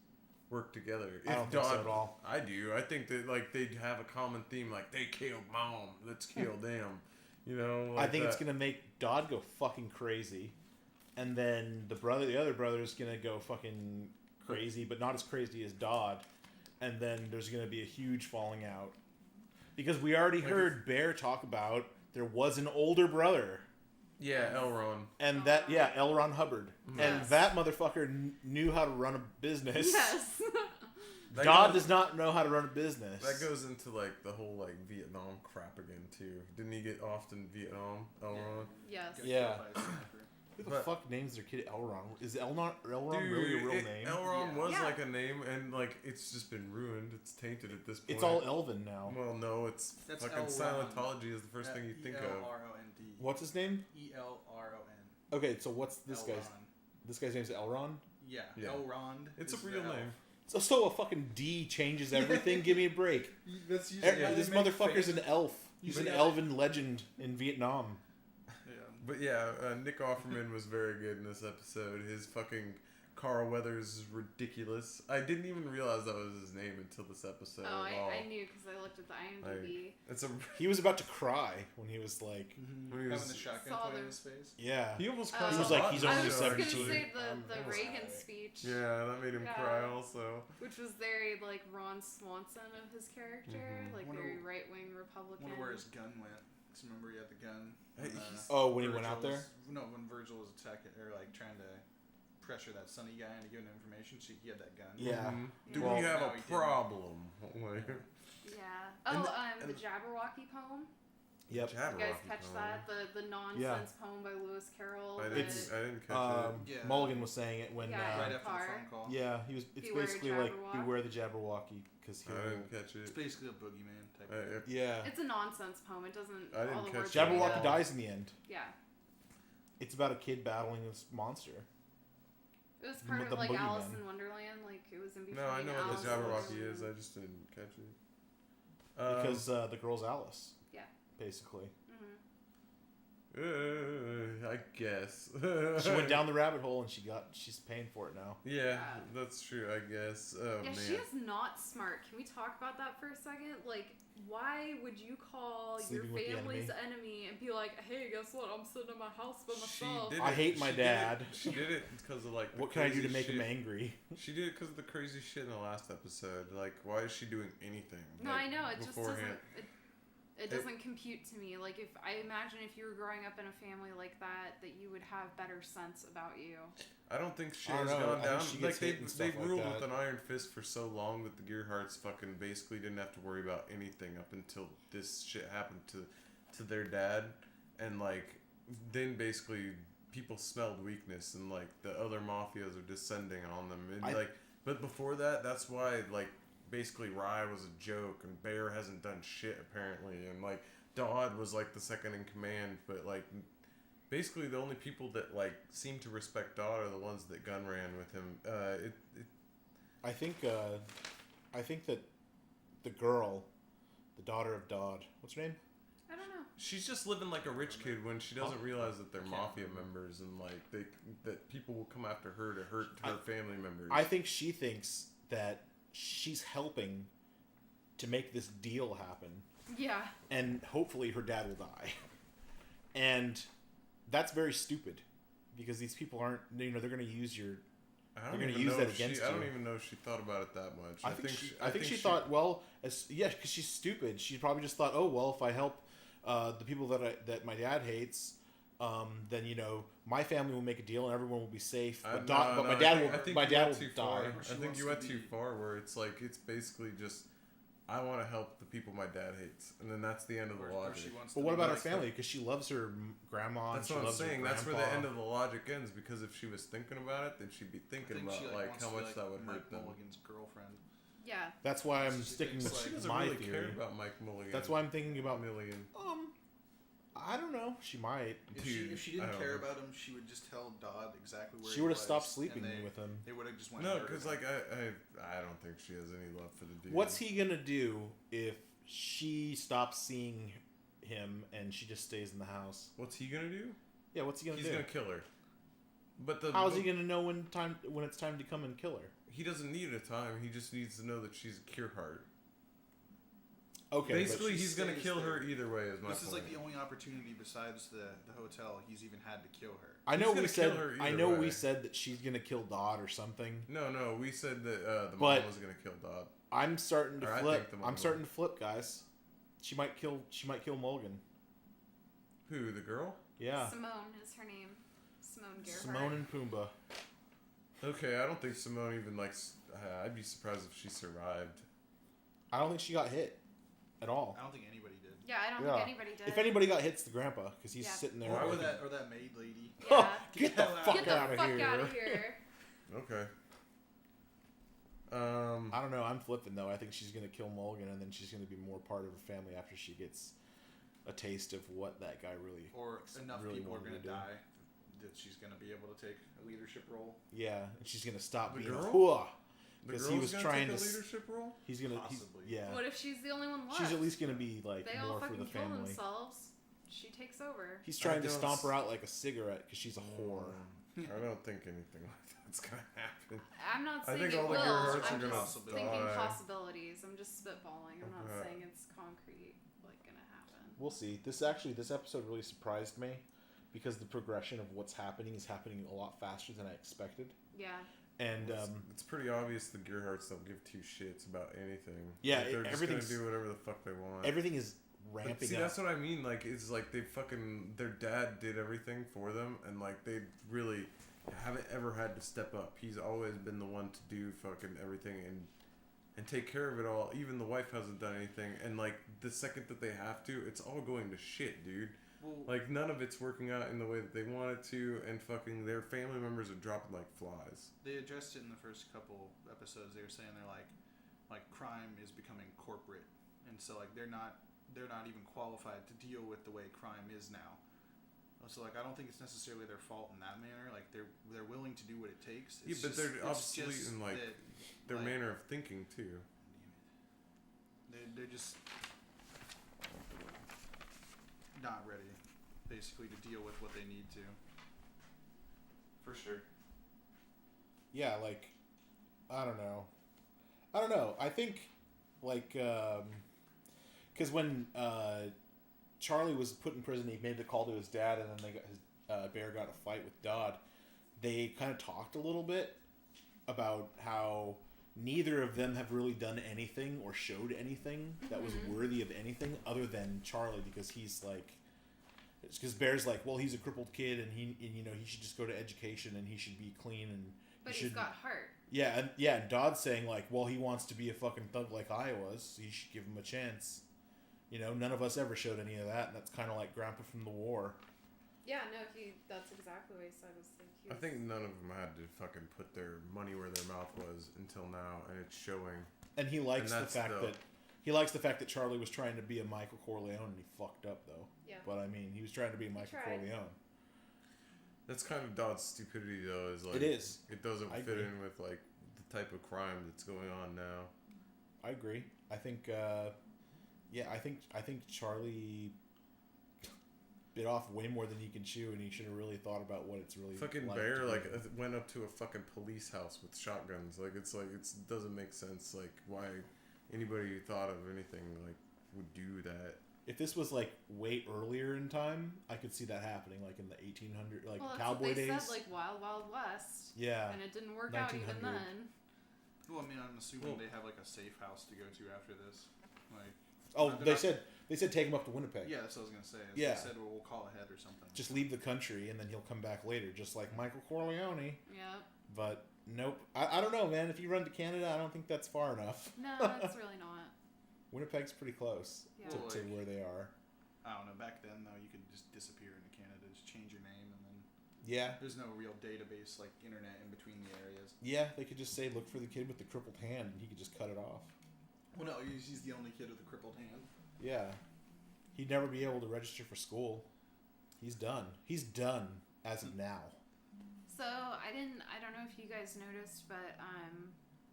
work together. I don't think so at all. I do. I think that like they'd have a common theme, like they killed mom, let's kill them. You know. I Like think it's that. gonna make Dodd go fucking crazy, and then the other brother's gonna go fucking crazy, but not as crazy as Dodd, and then there's gonna be a huge falling out, because we already Like heard Bear talk about there was an older brother, Yeah, Elron. and that L. Ron Hubbard, and Yes. that motherfucker knew how to run a business. Yes. That Dodd goes- does not know how to run a business. That goes into like the whole like Vietnam crap again too. Didn't he get off in Vietnam, Elron? yes. Got Yeah. killed by a sniper. Who the But- fuck names their kid Elron? Is Elron Dude, really a real name? Elron Yeah. was Yeah. like a name, and like it's just been ruined. It's tainted at this point. It's all Elven now. Well, no, it's That's fucking Elron. Scientology is the first thing you think of. E-L-R-O-N-D. What's his name? E-L-R-O-N. Okay, so what's this guy's? Elrond. This guy's name's Elron. Yeah. Yeah. Elrond. It's a is real the elf. name. So a fucking D changes everything. Give me a break. That's usually how This they make motherfucker's fake- an elf. He's an Usually- elven legend in Vietnam. Yeah. But yeah, Nick Offerman was very good in this episode. His fucking Carl Weathers is ridiculous. I didn't even realize that was his name until this episode. Oh, I knew because I looked at the IMDb. He was about to cry when he was like, when he having was, the shotgun saw point in the- his face. yeah. he almost cried. He was a like, lot he's in I only the was show, gonna 17. say the That was Reagan alright. speech. Yeah, that made him Yeah. cry also. Which was very like Ron Swanson of his character, Mhm. like Wonder- very right wing Republican. Wonder where his gun went. Cause remember he had the gun. Hey, when, he's- Oh, when he went out Virgil there? was- No, when Virgil was attacking or like trying to pressure that Sunny guy into giving him information, he had that gun. Yeah. Mhm. Yeah. Do Well, we have now a he didn't. problem? Like, Yeah. And Oh, the- the Jabberwocky poem. Yep. You guys Jabberwocky catch poem. that? The nonsense poem by Lewis Carroll. I that- didn't catch it. Yeah. Mulligan was saying it when. Yeah, Right Uh, after car. the phone call. Yeah, he was. It's Beware basically like Jabberwock. beware the Jabberwocky because I didn't catch It's it. basically a boogeyman type. Yeah. It's a nonsense poem. It doesn't. I didn't all the catch words it. Jabberwocky are- dies in the end. Yeah. It's about a kid battling this monster. It was part The of like boogeyman. Alice in Wonderland. Like it was in between. No, I know what Alice the in Jabberwocky Wonderland. is. I just didn't catch it. Because the girl's Alice. Yeah. Basically. I guess. She went down the rabbit hole and she's paying for it now. Yeah, that's true. I guess. Oh Yeah, man. she is not smart. Can we talk about that for a second? Like, why would you call Sleeping with your the family's enemy and be like, "Hey, guess what? I'm sitting in my house by myself." I hate my dad. She did it because of like. The What can I do to crazy make him shit. angry? She did it because of the crazy shit in the last episode. Like, why is she doing anything? No, like, I know. It just doesn't. beforehand? It doesn't compute to me. Like, if I imagine if you were growing up in a family like that, that you would have better sense about you. I don't think shit I has don't know. gone I think down. she Like gets hit and they stuff like ruled that. with an iron fist for so long that the Gearharts fucking basically didn't have to worry about anything up until this shit happened to their dad, and like then basically people smelled weakness and like the other mafias are descending on them and but before that, that's why like basically Rye was a joke and Bear hasn't done shit apparently, and like Dodd was like the second in command, but like basically the only people that like seem to respect Dodd are the ones that gun ran with him. I think that the girl, the daughter of Dodd, what's her name? I don't know. She's just living like a rich kid when she doesn't realize that they're mafia members and like that people will come after her to hurt her family members. I think she thinks that she's helping to make this deal happen. Yeah. And hopefully her dad will die. And that's very stupid because these people aren't, they're going to use your. I They're don't gonna even use know that if she, against I don't you. even know if she thought about it that much. I think she thought, well, because she's stupid. She probably just thought, oh well, if I help the people that my dad hates, then my family will make a deal and everyone will be safe. But, my dad will die. I think you went too far. Where it's like it's basically just I want to help the people my dad hates, and then that's the end of the logic. But what about her family? Because she loves her grandma. That's and what I'm loves her saying. That's where the grandpa. end of the logic ends. Because if she was thinking about it, then she'd be thinking about like how much that would hurt them. Mulligan's girlfriend. Yeah. That's why I'm She sticking thinks, with She doesn't my really theory. care about Mike Mulligan. That's why I'm thinking about Milligan. I don't know. She might. If Dude, she I didn't don't care know. about him, she would just tell Dodd exactly where She he would have was, stopped and sleeping they, with him. They would have just went. No, and murdered because him. like I don't think she has any love for the dude. What's he gonna do if she stops seeing him and she just stays in the house? What's he gonna do? Yeah, what's he gonna He's do? gonna kill her. But How is he gonna know when it's time to come and kill her? He doesn't need a time. He just needs to know that she's a Gearhart. Okay, Basically, she he's gonna stays kill there. her either way. Is my This point. is like the only opportunity besides the hotel he's even had to kill her. I know He's we gonna said kill her I either know way. we said that she's gonna kill Dodd or something. No, we said that the But- mom was gonna kill Dodd. I'm starting to Or I flip. think the mom I'm will. starting to flip, guys. She might kill Mulligan. Who? The girl? Yeah, Simone is her name. Simone Gerhardt. Simone and Pumbaa. Okay, I don't think Simone even likes. I'd be surprised if she survived. I don't think she got hit at all. I don't think anybody did. Yeah, I don't Yeah. think anybody did. If anybody got hit, it's the grandpa because he's Yeah. sitting there. Why Or would that maid lady. Yeah. Get the hell out. fuck Get the out of fuck here! out of here. Okay. I don't know. I'm flipping though. I think she's gonna kill Mulligan, and then she's gonna be more part of her family after she gets a taste of what that guy really. Or enough really people are wanted going to to do. die that she's going to be able to take a leadership role. Yeah, and she's gonna stop The being girl? a whore. The 'Cause girl's he was gonna trying take to a s- leadership role. He's gonna. Possibly. Yeah. What if she's the only one left? She's at least gonna be like They all more for fucking the kill family. themselves. She takes over. He's trying to don't stomp s- her out like a cigarette because she's a whore. I don't think anything like that's gonna happen. I'm not I saying think it all the will. Gerhardts I'm are gonna just thinking die. possibilities. I'm just spitballing. I'm not Okay. saying it's concrete, like, gonna happen. We'll see. This episode really surprised me because the progression of what's happening is happening a lot faster than I expected. Yeah. And it's pretty obvious the Gerhardts don't give two shits about anything. Yeah, like, they're just everything's- gonna do whatever the fuck they want. everything is But ramping see, up. that's what I mean. Like, it's like they fucking their dad did everything for them, and like they really haven't ever had to step up. He's always been the one to do fucking everything and take care of it all. Even the wife hasn't done anything, and like the second that they have to, it's all going to shit, dude. Well, Like, none of it's working out in the way that they wanted to, and fucking their family members are dropping like flies. they addressed it in the first couple episodes. They were saying they're like crime is becoming corporate, and so like they're not even qualified to deal with the way crime is now. So like I don't think it's necessarily their fault in that manner. Like they're willing to do what it takes. Yeah, but they're obsolete just in like that, their like, manner of thinking too. They're just not ready, basically, to deal with what they need to. For sure. Yeah, like, I don't know. I think, like, because when Charlie was put in prison, he made the call to his dad, and then Bear got in a fight with Dodd. They kind of talked a little bit about how neither of them have really done anything or showed anything that was worthy of anything other than Charlie, because he's like, because Bear's like, well, he's a crippled kid, and he should just go to education, and he should be clean, and But he's got heart. yeah, and Dodd's saying like, well, he wants to be a fucking thug like I was, so you should give him a chance. You know, none of us ever showed any of that, and that's kind of like Grandpa from the war. Yeah, no, that's exactly what he said. I think none of them had to fucking put their money where their mouth was until now, and it's showing. And he likes And the that's fact that Charlie was trying to be a Michael Corleone, and he fucked up though. Yeah. But I mean, he was trying to be Michael tried. Corleone. That's kind of Dodd's stupidity, though. Is like It is. It doesn't I fit agree. in with like the type of crime that's going on now. I agree. I think, I think Charlie bit off way more than he can chew, and he should have really thought about what it's really Fucking like Bear to be- went up to a fucking police house with shotguns. Like it doesn't make sense. Like why anybody who thought of anything like would do that. If this was like way earlier in time, I could see that happening, like in the 1800s, like well, that's cowboy what they days. said, like Wild Wild West. Yeah. And it didn't work out even 1900. then. Well, I mean, I'm assuming they have like a safe house to go to after this. Like, Oh, they're they said take him up to Winnipeg. yeah, that's what I was gonna say. Yeah. They said, well, we'll call ahead or something. Just leave the country, and then he'll come back later, just like Michael Corleone. Yep. But nope. I don't know, man. If you run to Canada, I don't think that's far enough. No, it's really not. Winnipeg's pretty close Yeah. to Well, like- where they are. I don't know. Back then, though, you could just disappear into Canada, just change your name, and then Yeah. there's no real database like internet in between the areas. Yeah, they could just say, look for the kid with the crippled hand, and he could just cut it off. Well, no, he's the only kid with a crippled hand. Yeah. He'd never be able to register for school. He's done. He's done as of now. So I don't know if you guys noticed, but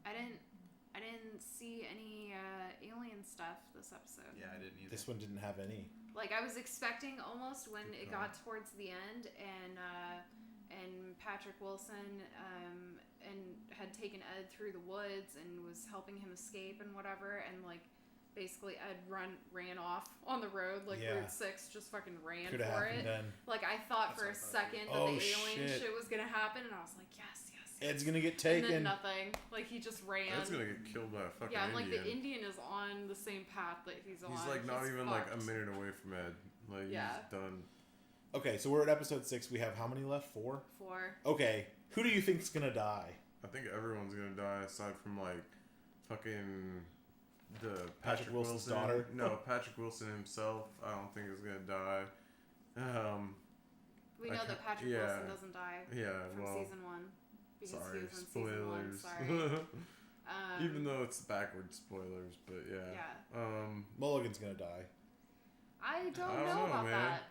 I didn't see any alien stuff this episode. Yeah, I didn't either. This one didn't have any. Like I was expecting almost when it got towards the end and Patrick Wilson and had taken Ed through the woods and was helping him escape and whatever, and like basically Ed ran off on the road, like Yeah. Route 6 just fucking ran Could have for happened it. then. Like I thought That's for a what I thought, second too. that Oh, the alien shit. shit was gonna happen, and I was like, yes. Ed's gonna get And taken. then nothing. Like he just ran. That's gonna get killed by a fucking Yeah, I'm like Indian. the Indian is on the same path that he's on. He's like not even like a fucked. minute away from Ed. Like Yeah. he's done. Okay, so we're at episode 6. We have how many left? 4? 4. Okay, who do you think's gonna die? I think everyone's gonna die aside from like fucking the Patrick Wilson's Wilson. daughter? No, Patrick Wilson himself. I don't think is gonna die. We I know can't- that Patrick yeah. Wilson doesn't die Yeah, from well, season 1. Because sorry, he was in season 1. spoilers. Sorry. Even though it's backwards spoilers, but yeah. Yeah. Mulligan's gonna die. I don't I don't know know, about man. that.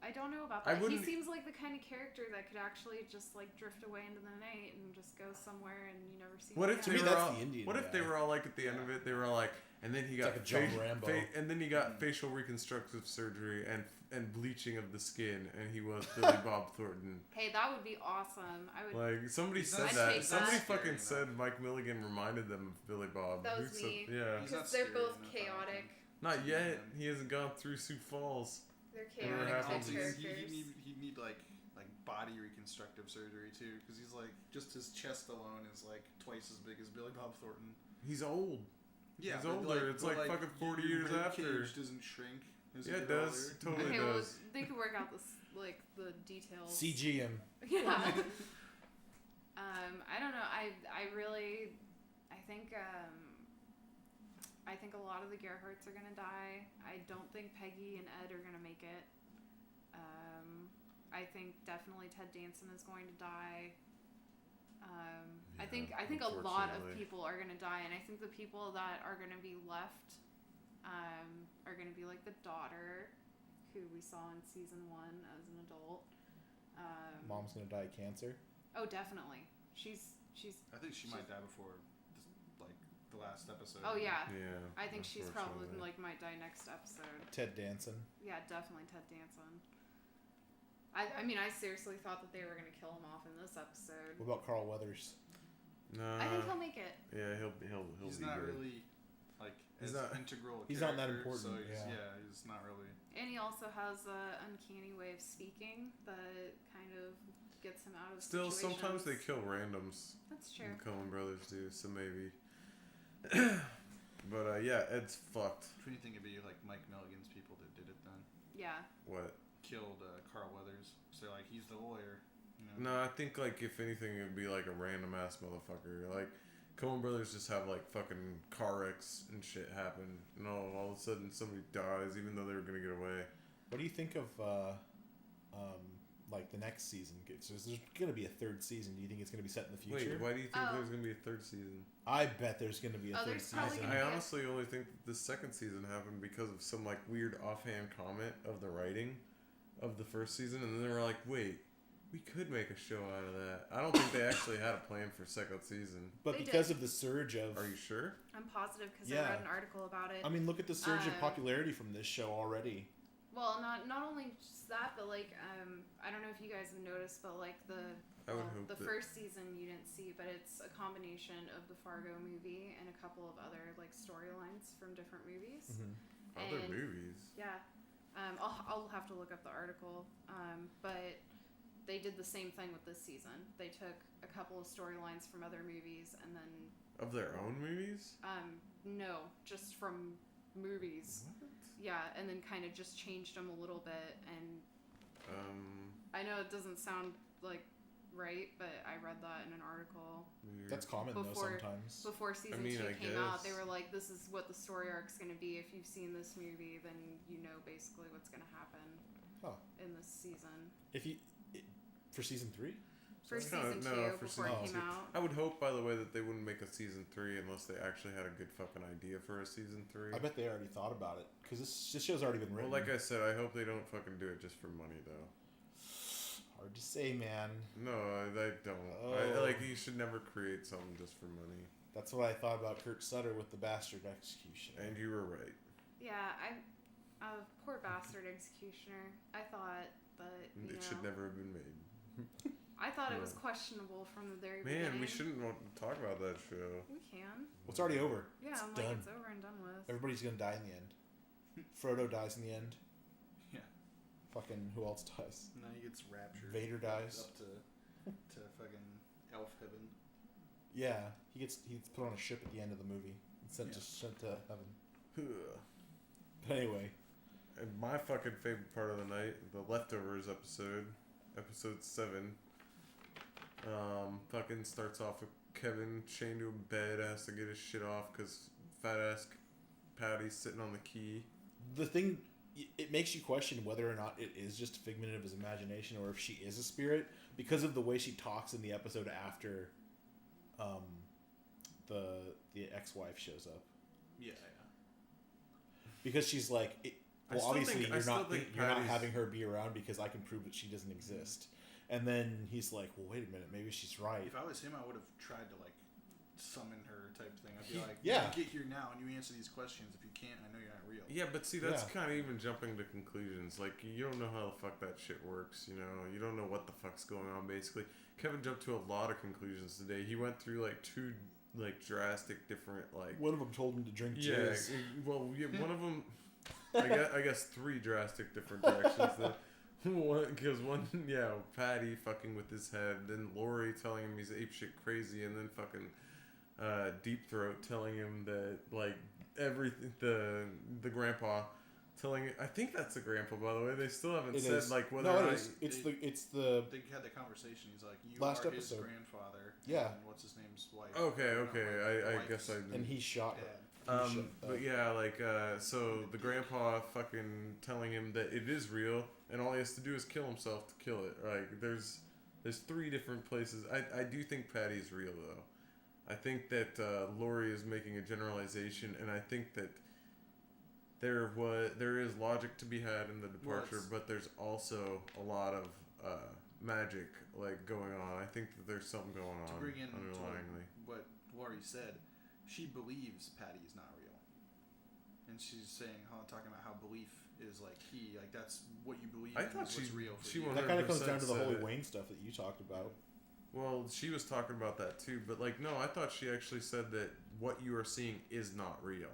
I don't know about I that. He wouldn't- seems like the kind of character that could actually just like drift away into the night and just go somewhere and you never see What him if To they me, were that's all? the Indian What if they guy. were all like at the end of it? They were all like, and then he got like a John Rambo. and then he got facial reconstructive surgery and bleaching of the skin, and he was Billy Bob Thornton. Hey, that would be awesome. I would. Like somebody He's said not- that. I'd take Somebody that. fucking Scary said Mike Milligan reminded them of Billy Bob. That Who was said- me. Yeah. He's not Because they're scary both enough, I don't chaotic. think. Not yet. He hasn't gone through Sioux Falls. They're Whatever chaotic type happens. characters. He'd need like body reconstructive surgery too, because he's like just his chest alone is like twice as big as Billy Bob Thornton. He's old. Yeah, He's but, older. It's but, like fucking 40 your years rib after. cage doesn't shrink. As Yeah, you it get does. older. It totally Okay, well, does. they could work out this like the details. CG him. Yeah. I don't know. I think a lot of the Gerhardts are gonna die. I don't think Peggy and Ed are gonna make it. I think definitely Ted Danson is going to die. I think a lot of unfortunately. people are gonna die, and I think the people that are gonna be left are gonna be like the daughter, who we saw in season 1 as an adult. Mom's gonna die of cancer. Oh, definitely. She's. I think she might die before like the last episode. Oh yeah. Yeah. I think she's probably unfortunately. like might die next episode. Ted Danson. Yeah, definitely Ted Danson. I mean, I seriously thought that they were gonna kill him off in this episode. What about Carl Weathers? No. I think he'll make it. Yeah, he'll He's be not good. really like He's as not- integral. he's not that character, important, So he's, yeah. he's not really. And he also has an uncanny way of speaking that kind of gets him out of Still, sometimes they situations. kill randoms. That's true. The Coen brothers do, so maybe. But yeah, Ed's fucked. If anything, it'd be like Mike Milligan's people that did it then. Yeah. What? Killed Carl Weathers. So like he's the lawyer. You know? No, I think like if anything, it'd be like a random ass motherfucker. Like Coen brothers just have like fucking car wrecks and shit happen, and all of a sudden somebody dies, even though they were gonna get away. What do you think of like the next season? So there's gonna be a third season. Do you think it's gonna be set in the future? Wait, why do you think Oh. there's gonna be a third season? I bet there's gonna be a Oh, third there's probably season. gonna I be a- honestly only think that the second season happened because of some like weird offhand comment of the writing of the first season, and then they were like, "Wait, we could make a show out of that." I don't think they actually had a plan for second season. But They because did. of the surge of, Are you sure? I'm positive because Yeah. I read an article about it. I mean, look at the surge of Uh, popularity from this show already. Well, not only just that, but like I don't know if you guys have noticed, but like I would hope the that- first season you didn't see, but it's a combination of the Fargo movie and a couple of other like storylines from different movies. Mm-hmm. Other And- movies. Yeah, I'll have to look up the article, but they did the same thing with this season. They took a couple of storylines from other movies and then Of their own movies? no, just from movies. What? Yeah, and then kind of just changed them a little bit. And I know it doesn't sound like right, but I read that in an article Weird. That's common though Before- sometimes. before season mean, 2 I came out. They guess. were like, "This is what the story arc's going to be. If you've seen this movie, then you know basically what's going to happen Huh. in this season." If you for season 3, For It's season kinda- 2, no, for before season it came two. out. I would hope, by the way, that they wouldn't make a season 3 unless they actually had a good fucking idea for a season 3. I bet they already thought about it because this show's already been Well, written. like I said, I hope they don't fucking do it just for money, though. Hard to say, man. No, I don't. Oh. Like, you should never create something just for money. That's what I thought about Kurt Sutter with the Bastard Executioner. And you were right. Yeah, poor bastard executioner. I thought that It should never have been made. I thought it was Yeah. questionable from the very beginning. Man, we shouldn't want to talk about that show. We can. Well, it's already over. Yeah, It's I'm done. like it's over and done with. Everybody's gonna die in the end. Frodo dies in the end. Yeah. Fucking who else dies? Now he gets raptured. Vader dies. Up to fucking elf heaven. Yeah, he's put on a ship at the end of the movie and sent to heaven. Ugh. But anyway, And my fucking favorite part of the night, the Leftovers episode 7. Fucking starts off with Kevin chained to a bed, has to get his shit off because fat ass Patty's sitting on the key. the thing, it makes you question whether or not it is just a figment of his imagination or if she is a spirit because of the way she talks in the episode after the ex-wife shows up. Yeah, Because she's like, well, obviously you're not Patty's- having her be around because I can prove that she doesn't exist. And then he's like, well, wait a minute, maybe she's right. If I was him, I would have tried to like summon her type thing. I'd be like, yeah, you get here now and you answer these questions. If you can't, I know you're not real. Yeah, but see, that's kind of even jumping to conclusions. Like, you don't know how the fuck that shit works, you know? You don't know what the fuck's going on, basically. Kevin jumped to a lot of conclusions today. He went through, like, two, like, drastic different, like... One of them told him to drink yeah, jizz. well, yeah, one of them... I guess three drastic different directions. Because one, yeah, Patty fucking with his head, then Lori telling him he's apeshit crazy, and then fucking Deep Throat telling him that, like, everything, the grandpa telling I think that's the grandpa, by the way. They still haven't said like whether no, or not it's the they had the conversation. He's like, you last are episode. his grandfather. Yeah. And what's his name's wife? Okay. I guess I didn't. and he shot her. But yeah, like so the grandpa fucking telling him that it is real, and all he has to do is kill himself to kill it. Like there's three different places. I do think Patty's real though. I think that Lori is making a generalization, and I think that there is logic to be had in the departure, but there's also a lot of magic like going on. I think that there's something going on to bring in underlyingly. What Lori said, she believes Patty is not real, and she's saying talking about how belief is like key, like that's what you believe. I thought what's real for she you. That kind of comes down to the Holy said- Wayne stuff that you talked about. Well, she was talking about that too, but like, no, I thought she actually said that what you are seeing is not real.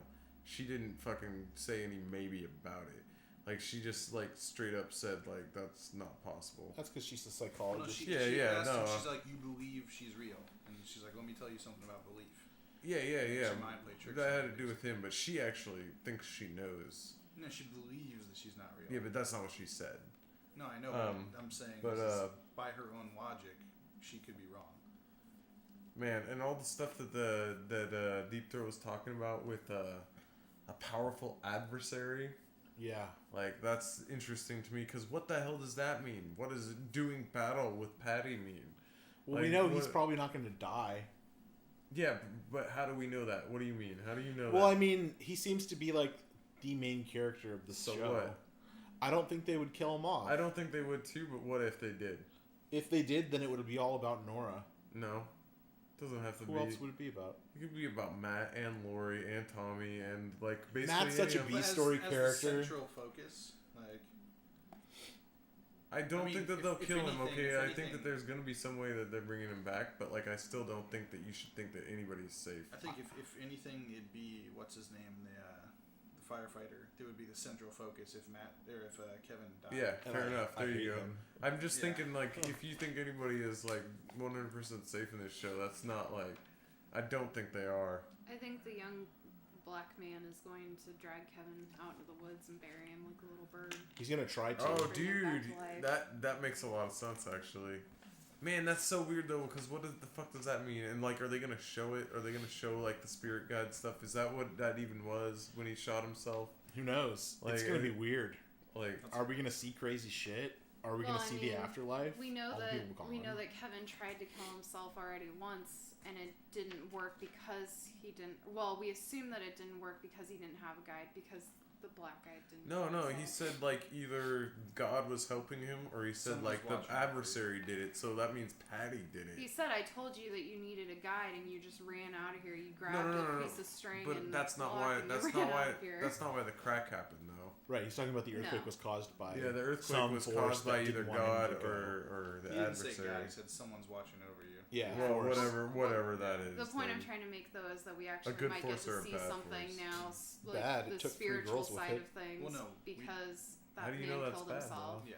She didn't fucking say any maybe about it. Like, she just like straight up said like that's not possible. That's because she's a Well, no, psychologist. she Yeah, asked him, no. she's like, you believe she's real, and she's like, let me tell you something about belief. Yeah. She mind played tricks That on had to her. do with him, but she actually thinks she knows. No, she believes that she's not real. Yeah, but that's not what she said. No, I know. I'm saying, but, by her own logic, she could be wrong. Man, and all the stuff that Deep Throat was talking about with a powerful adversary. Yeah. Like, that's interesting to me, because what the hell does that mean? What does doing battle with Patty mean? Well, like, we know he's probably not going to die. Yeah, but how do we know that? What do you mean? How do you know that? Well, I mean, he seems to be like the main character of the So show. what? I don't think they would kill him off. I don't think they would too, but what if they did? If they did, then it would be all about Nora. No. Doesn't have to Who be. else would it be about? It could be about Matt and Lori and Tommy and like basically. Matt's such a any of- beast. B-story as character. The central focus, like. I don't think that they'll if kill him. anything- Okay, if I think anything- that there's gonna be some way that they're bringing him back, but like I still don't think that you should think that anybody's safe. I think if anything, it'd be what's his name, the firefighter. That would be the central focus if Kevin died. Yeah, And fair I- enough. I There hate you go. him. I'm just Yeah. thinking like if you think anybody is like 100% safe in this show, that's not like. I don't think they are. I think the young black man is going to drag Kevin out into the woods and bury him like a little bird. He's going to try to. Oh, Bring him back dude, to life. that makes a lot of sense actually. Man, that's so weird though, because what the fuck does that mean? And like, are they gonna show it? Are they gonna show like the spirit guide stuff? Is that what that even was when he shot himself? Who knows? Like, it's going to be weird. Like, Are we going to see crazy shit? Are we Well, going to see the afterlife? We know All the that people we gone. know that Kevin tried to kill himself already once, and it didn't work because he didn't. Well, we assume that it didn't work because he didn't have a guide because the black guy didn't. no, kill he himself. said like either God was helping him or he said Someone's like the watching. adversary did it, so that means Patty did He it. said, "I told you that you needed a guide, and you just ran out of here. You grabbed no, a no. piece of string But and that's not block, why. and you That's ran not out why. of here." That's not why the crack happened though. Right, he's talking about the earthquake No. was caused by Yeah, the earthquake some was force caused by that either didn't want him God to go. or the He didn't say adversary. God. He said someone's watching over you. Yeah, Well, force. whatever that is. The point I'm then. trying to make though is that we actually good might get force or to a see bad something force? now, like Bad. It the took 3 spiritual girls with side it. of things, Well, no, because How that do you man know that's killed bad, himself. Yeah.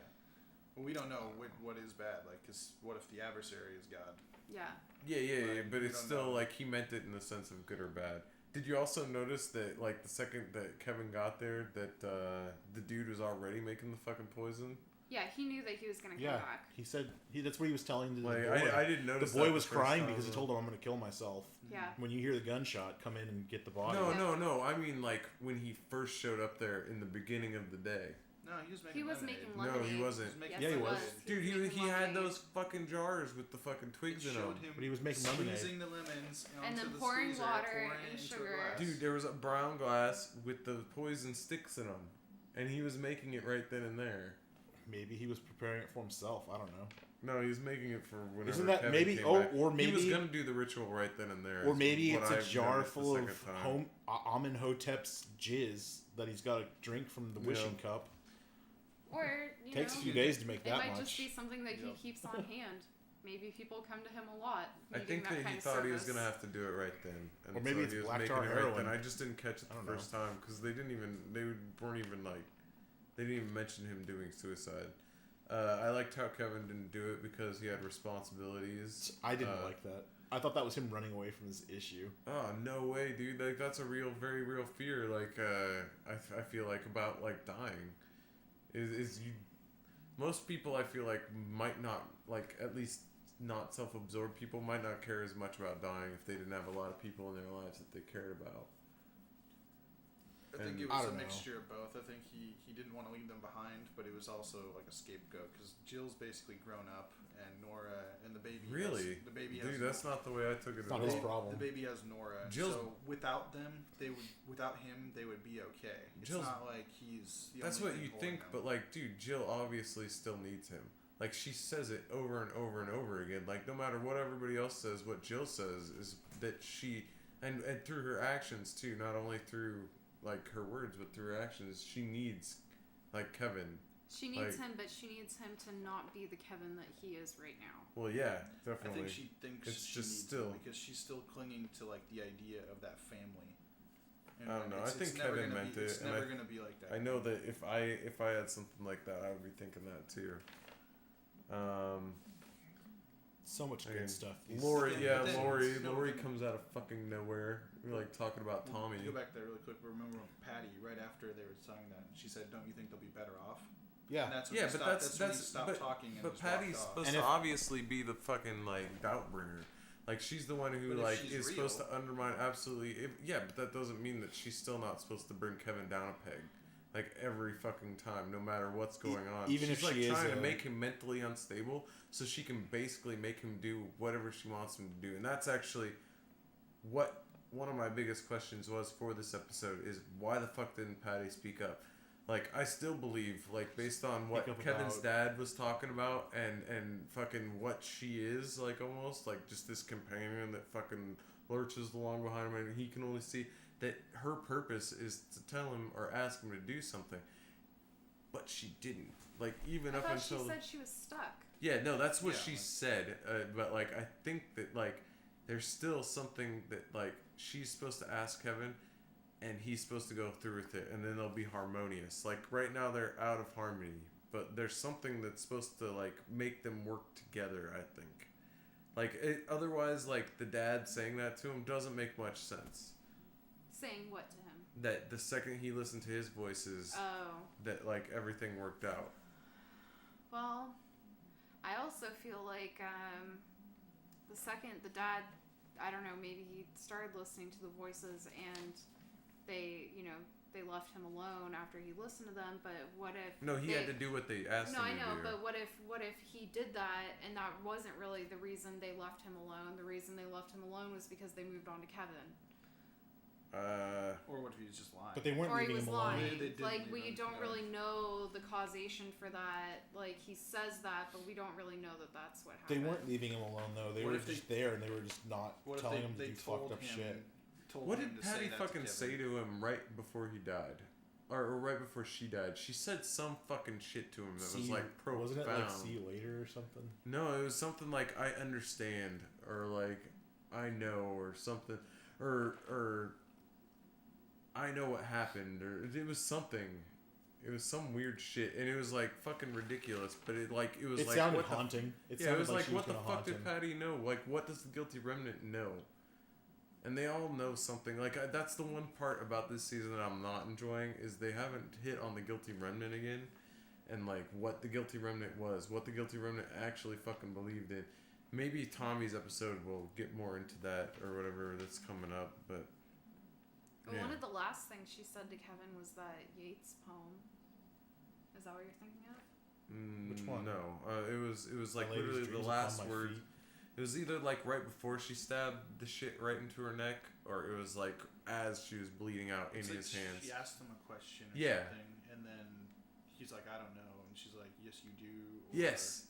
Well, we don't know what is bad. Like, cause what if the adversary is God? Yeah. Yeah, Like, but we it's don't still know. like he meant it in the sense of good or bad. Did you also notice that like the second that Kevin got there, that the dude was already making the fucking poison? Yeah, he knew that he was gonna come Yeah, back. he said that's what he was telling the Like boy. I didn't notice. The boy that was the first crying time, because he though. told him, "I'm going to kill myself." Yeah. When you hear the gunshot, come in and get the body. No. I mean like when he first showed up there in the beginning of the day. No, he was making. He was lemonade. making No, lemonade. he wasn't. He was making Yes, Yeah, he he was. Dude, was he making had lemonade. those fucking jars with the fucking It twigs in showed them. him But he was making lemonade. squeezing the lemons And onto then the pouring squeezer, water pouring and it into a sugar. glass. Dude, there was a brown glass with the poison sticks in them. and he was making it right then and there. Maybe he was preparing it for himself. I don't know. No, he was making it for whenever. Isn't that Kevin maybe? came Oh, back. or maybe he was gonna do the ritual right then and there. Or maybe is it's what a I've jar noticed the full of second time. Amenhotep's jizz that he's got to drink from the wishing cup. Or, you Takes know, a few days to make it that might much. just be something that he keeps on hand. Maybe people come to him a lot. I think that he thought he was gonna have to do it right then, and Or maybe so it's he was black making tar it heroin. right then. I just didn't catch it the first time because they didn't even mention him doing suicide. I liked how Kevin didn't do it because he had responsibilities. I didn't like that. I thought that was him running away from his issue. Oh no way, dude! Like that's a very real fear. Like I feel like about like dying. Is you most people I feel like might not like at least not self-absorbed people might not care as much about dying if they didn't have a lot of people in their lives that they cared about. I think it was a mixture of both. I think he didn't want to leave them behind, but it was also like a scapegoat because Jill's basically grown up, and Nora and the baby. Really? The baby has. Dude, that's not the way I took it. It's not at his all. problem. The baby has Nora. So without them, without him, they would be okay. It's not like he's. That's what you think, but like, dude, Jill obviously still needs him. Like she says it over and over and over again. Like no matter what everybody else says, what Jill says is that she and through her actions too, not only through like her words, but through her actions, she needs like Kevin. She needs him, but she needs him to not be the Kevin that he is right now. Well, yeah, definitely. I think she thinks it's she just needs still him because she's still clinging to like the idea of that family. And I don't know. I think Kevin meant it. It's never gonna be like that. I know that if I had something like that, I would be thinking that too. So much good stuff. Lori comes out of fucking nowhere. We're like talking about Tommy. To go back there really quick. Remember Patty right after they were saying that? She said, "Don't you think they'll be better off?" Yeah. And that's when he stopped talking. And but Patty's supposed to obviously be the fucking like doubt bringer. Like she's the one who like is supposed to undermine absolutely. But that doesn't mean that she's still not supposed to bring Kevin down a peg. Like every fucking time, no matter what's going on. Even she's if like she trying is to make him mentally unstable so she can basically make him do whatever she wants him to do. And that's actually what one of my biggest questions was for this episode is why the fuck didn't Patty speak up? Like I still believe, like based on what Kevin's dad was talking about and fucking what she is, like almost like just this companion that fucking lurches along behind him and he can only see that her purpose is to tell him or ask him to do something, but she didn't. Like even up until she said she was stuck. Yeah, no, that's what she said. But like I think that like there's still something that like she's supposed to ask Kevin, and he's supposed to go through with it, and then they'll be harmonious. Like right now they're out of harmony, but there's something that's supposed to like make them work together. I think. Like otherwise, like the dad saying that to him doesn't make much sense. Saying what to him? That the second he listened to his voices, that like everything worked out. Well, I also feel like the second the dad, I don't know, maybe he started listening to the voices and they left him alone after he listened to them. But what if? No, he had to do what they asked him to do. No, I know, but what if he did that and that wasn't really the reason they left him alone? The reason they left him alone was because they moved on to Kevin. Or what if he was just lying? But they weren't leaving him alone. Like we don't really know the causation for that. Like he says that, but we don't really know that that's what happened. They weren't leaving him alone though. They were just there and they were just not telling him to do fucked up shit. What did Patty fucking say to him right before he died? Or right before she died? She said some fucking shit to him that was like profound. Wasn't it like see you later or something? No, it was something like I understand or like I know or something or I know what happened, or it was something. It was some weird shit, and it was like fucking ridiculous. But it was it like sounded what haunting. It was like what the fuck did Patty know? Like what does the guilty remnant know? And they all know something. Like that's the one part about this season that I'm not enjoying is they haven't hit on the guilty remnant again, and like what the guilty remnant was, what the guilty remnant actually fucking believed in. Maybe Tommy's episode will get more into that or whatever that's coming up, but. Well, one of the last things she said to Kevin was that Yeats poem. Is that what you're thinking of? Which one? No, it was like literally the last word. It was either like right before she stabbed the shit right into her neck, or it was like as she was bleeding out in his hands. She asked him a question or something, and then he's like, I don't know, and she's like, yes, you do. Or Yes.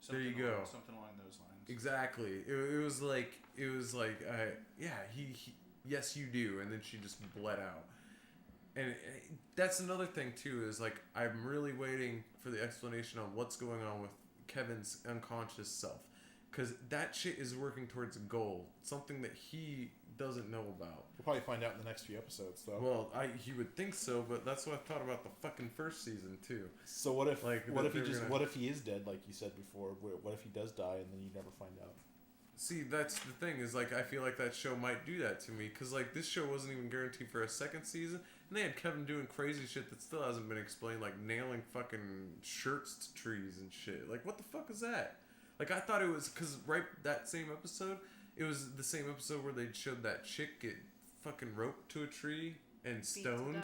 There you go. Something along those lines. Exactly. It was like yeah, he yes you do, and then she just bled out. And that's another thing too, is like I'm really waiting for the explanation on what's going on with Kevin's unconscious self, because that shit is working towards a goal, something that he doesn't know about. We'll probably find out in the next few episodes, though. Well, he would think so, but that's what I thought about the fucking first season too. So what if what if he is dead, like you said before? What if he does die and then you never find out? See, that's the thing, is like I feel like that show might do that to me, because like this show wasn't even guaranteed for a second season, and they had Kevin doing crazy shit that still hasn't been explained, like nailing fucking shirts to trees and shit. Like, what the fuck is that? Like, I thought it was because that same episode, it was the same episode where they showed that chick get fucking roped to a tree and stoned,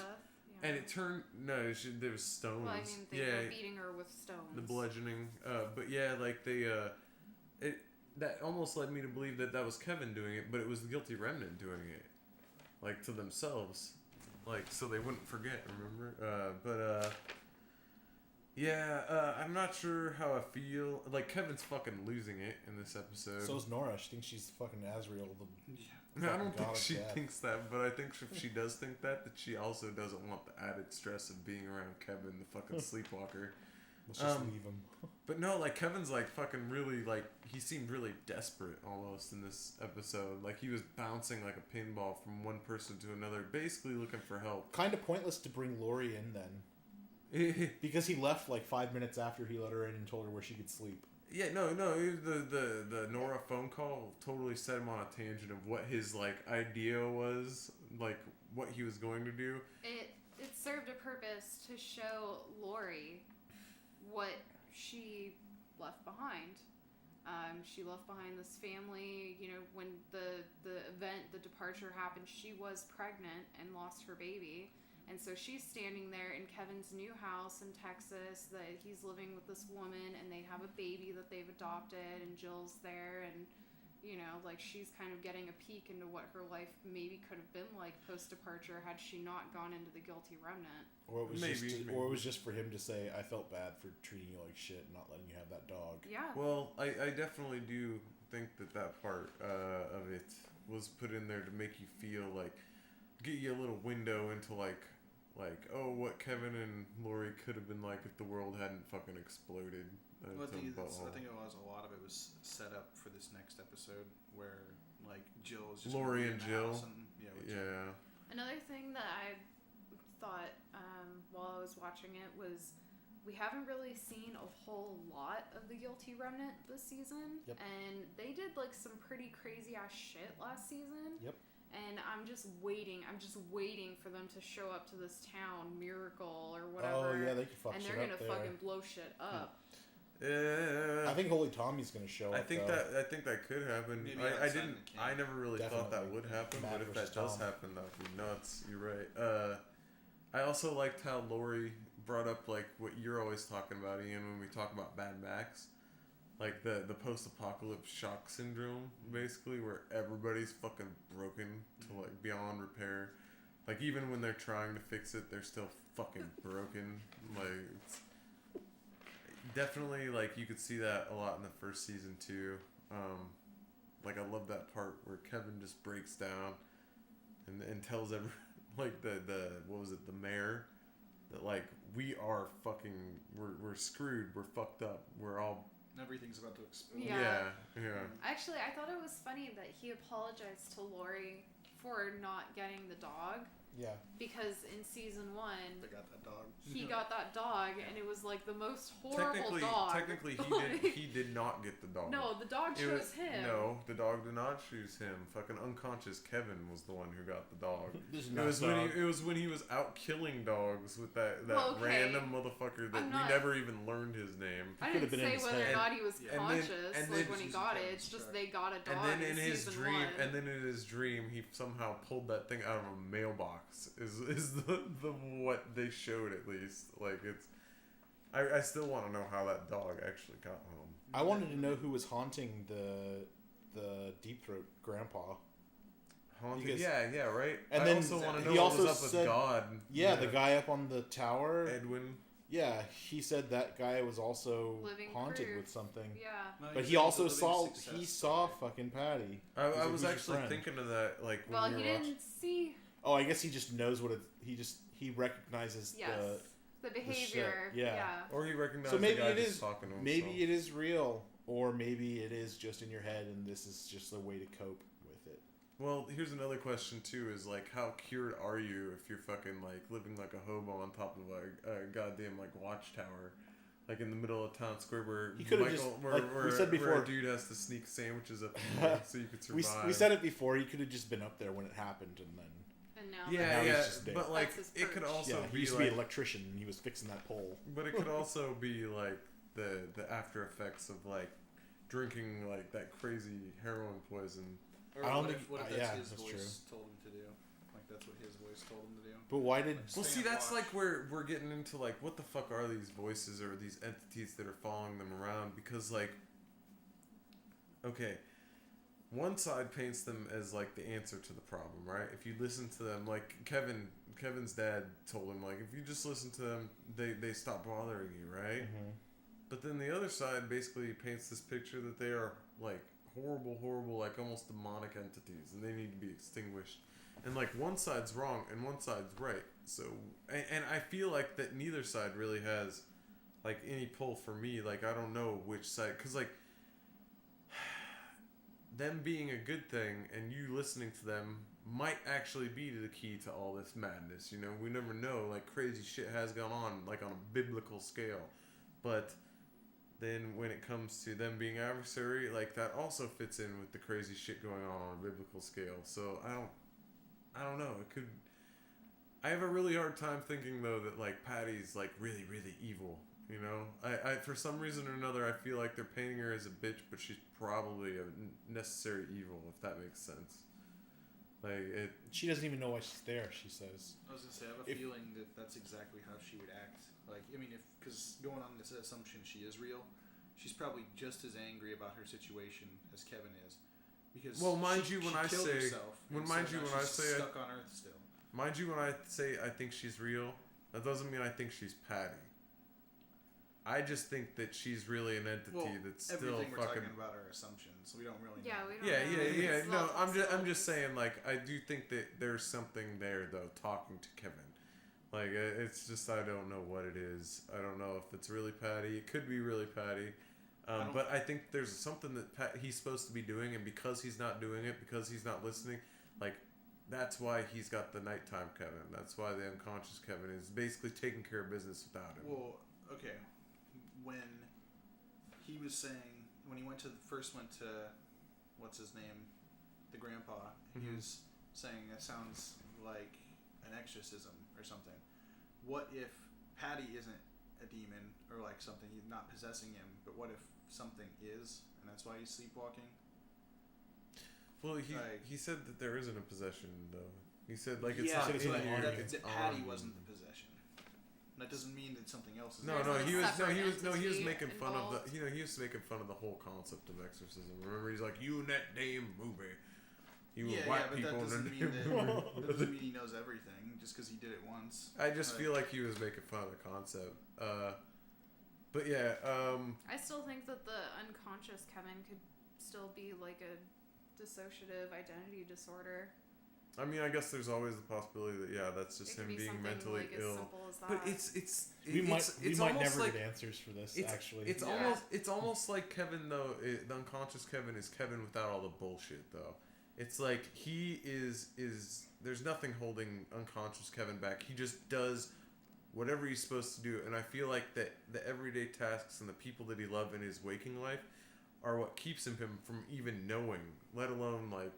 and it turned there was stones. Well, I mean, they were beating her with stones. The bludgeoning, but yeah, like they that almost led me to believe that was Kevin doing it, but it was the Guilty Remnant doing it, like to themselves, like so they wouldn't forget. Remember, yeah, I'm not sure how I feel. Like Kevin's fucking losing it in this episode. So is Nora. She thinks she's fucking Azrael. I don't think she thinks that, but I think if she does think that she also doesn't want the added stress of being around Kevin, the fucking sleepwalker. Let's just leave him. But no, like Kevin's like fucking really like he seemed really desperate almost in this episode. Like he was bouncing like a pinball from one person to another, basically looking for help. Kind of pointless to bring Lori in then, because he left like 5 minutes after he let her in and told her where she could sleep. Yeah, no, the Nora phone call totally set him on a tangent of what his like idea was, like what he was going to do. It served a purpose to show Lori what she left behind. She left behind this family. You know, when the departure happened, she was pregnant and lost her baby. And so she's standing there in Kevin's new house in Texas that he's living with this woman, and they have a baby that they've adopted, and Jill's there, and, you know, like she's kind of getting a peek into what her life maybe could have been like post-departure had she not gone into the Guilty Remnant. Or it was or it was just for him to say, I felt bad for treating you like shit and not letting you have that dog. Yeah. Well, I definitely do think that part of it was put in there to make you feel like, get you a little window into like, oh, what Kevin and Lori could have been like if the world hadn't fucking exploded. Well, I think it was a lot of it was set up for this next episode where like Jill is just Lori and Jill. Yeah. Another thing that I thought while I was watching it was we haven't really seen a whole lot of the Guilty Remnant this season. Yep. And they did like some pretty crazy ass shit last season. Yep. And I'm just waiting for them to show up to this town, Miracle or whatever. Oh yeah, they could fuck shit up there. And they're gonna fucking blow shit up. Yeah. I think Holy Tommy's gonna show up. I think that could happen. I never really thought that would happen, but if that does happen, that would be nuts. You're right. I also liked how Lori brought up like what you're always talking about, Ian, when we talk about Mad Max. Like the post-apocalypse shock syndrome, basically, where everybody's fucking broken to like beyond repair. Like even when they're trying to fix it, they're still fucking broken. Like it's definitely like you could see that a lot in the first season too. Like I love that part where Kevin just breaks down and tells like the what was it, the mayor, that like we are fucking we're screwed, we're fucked up, we're all. Everything's about to explode. Yeah. Yeah. Actually, I thought it was funny that he apologized to Lori for not getting the dog. Yeah. Because in season 1, They got that dog. He got that dog, and it was like the most horrible dog. Technically, he did not get the dog. No, the dog chose him. No, the dog did not choose him. Fucking unconscious Kevin was the one who got the dog. It was when he was out killing dogs with that random motherfucker that we never even learned his name. I didn't say whether or not he was conscious when he got it. It's just they got a dog. And then in his dream, he somehow pulled that thing out of a mailbox. Is the what they showed, at least. Like it's I still want to know how that dog actually got home. I wanted to know who was haunting the Deep Throat grandpa. Haunting? Yeah, right. And I then also want to know he what also was up with God. Yeah, the guy up on the tower. Edwin. Yeah, he said that guy was also Living haunted proof. with something. Yeah. No, But said he it was also a living saw success story. fucking Patty. I He's like, was "Who's your actually friend?" thinking of that, like, when Well, we he were watching. didn't see. Oh, I guess he just knows what it. He recognizes Yes. The behavior. yeah. Yeah. Or he recognized So maybe the guy it just is. talking to himself. Maybe it is real, or maybe it is just in your head, and this is just a way to cope with it. Well, here's another question too: is like, how cured are you if you're fucking like living like a hobo on top of a goddamn like watchtower, like in the middle of town square where He could've just, like we said where before- a dude has to sneak sandwiches up in there so you could survive. We said it before. He could have just been up there when it happened, and then And now. Yeah, Now he's yeah, just there. but like That's his it could perch. also he be used to like, be an electrician, and he was fixing that pole. but it could also be like the after effects of like drinking like that crazy heroin poison. Or I don't what think- if, what if yeah, that's his that's voice told him to do? Like that's what his voice told him to do. But why did? Well, Stay see, and that's watch. like where we're getting into like what the fuck are these voices or these entities that are following them around? Because like, okay, one side paints them as like the answer to the problem, right? If you listen to them, like Kevin's dad told him, like if you just listen to them, they stop bothering you, right? Mhm. But then the other side basically paints this picture that they are like horrible, like almost demonic entities, and they need to be extinguished. And like one side's wrong and one side's right. So, and I feel like that neither side really has like any pull for me. Like I don't know which side, because like them being a good thing and you listening to them might actually be the key to all this madness. You know, we never know. Like crazy shit has gone on, like on a biblical scale, but then when it comes to them being adversary, like that also fits in with the crazy shit going on a biblical scale. So I don't know. It could. I have a really hard time thinking though that like Patty's like really evil. You know, I for some reason or another I feel like they're painting her as a bitch, but she's probably a necessary evil, if that makes sense. Like it. She doesn't even know why she's there. She says. I was gonna say I have a feeling that that's exactly how she would act. Like I mean, if because going on this assumption she is real, she's probably just as angry about her situation as Kevin is. Because Well, mind she, you, when she I killed say- herself, when and mind so you, now when I she's say- stuck on Earth still. Mind you, when I say I think she's real, that doesn't mean I think she's Patty. I just think that she's really an entity Well, that's still everything we're fucking. talking about are assumptions. We don't really Yeah, know. we don't Yeah, know. yeah. It's No, all I'm just saying. Like, I do think that there's something there though, talking to Kevin. Like, it's just I don't know what it is. I don't know if it's really Patty. It could be really Patty. But I think there's something that he's supposed to be doing, and because he's not doing it, because he's not listening, like that's why he's got the nighttime Kevin. That's why the unconscious Kevin is basically taking care of business without him. Well, okay. When he was saying, when he went to, what's his name, the grandpa, he Mhm. was saying that sounds like an exorcism or something. What if Patty isn't a demon or like something, he's not possessing him, but what if something is, and that's why he's sleepwalking? Well, like- he said that there isn't a possession though. He said like it's yeah, not said it's in but you, on it's that Patty on wasn't you. the possession. That doesn't mean that something else is. No, There's no, a he was separate he was entity making fun of involved. the he was making fun of the whole concept of exorcism. Remember, he's like, you in that damn movie, you Yeah, white but people that in doesn't the mean damn that, movie. that doesn't mean he knows everything just because he did it once. I just feel like he was making fun of the concept. But yeah, I still think that the unconscious Kevin could still be like a dissociative identity disorder. I mean, I guess there's always the possibility that that's just It could him be being something mentally like ill. as simple as that. But it's We it's might almost never like get answers for this. it's Actually, it's Yeah. it's almost like Kevin though. The unconscious Kevin is Kevin without all the bullshit though. It's like he is there's nothing holding unconscious Kevin back. He just does whatever he's supposed to do, and I feel like that the everyday tasks and the people that he loves in his waking life are what keeps him from even knowing, let alone like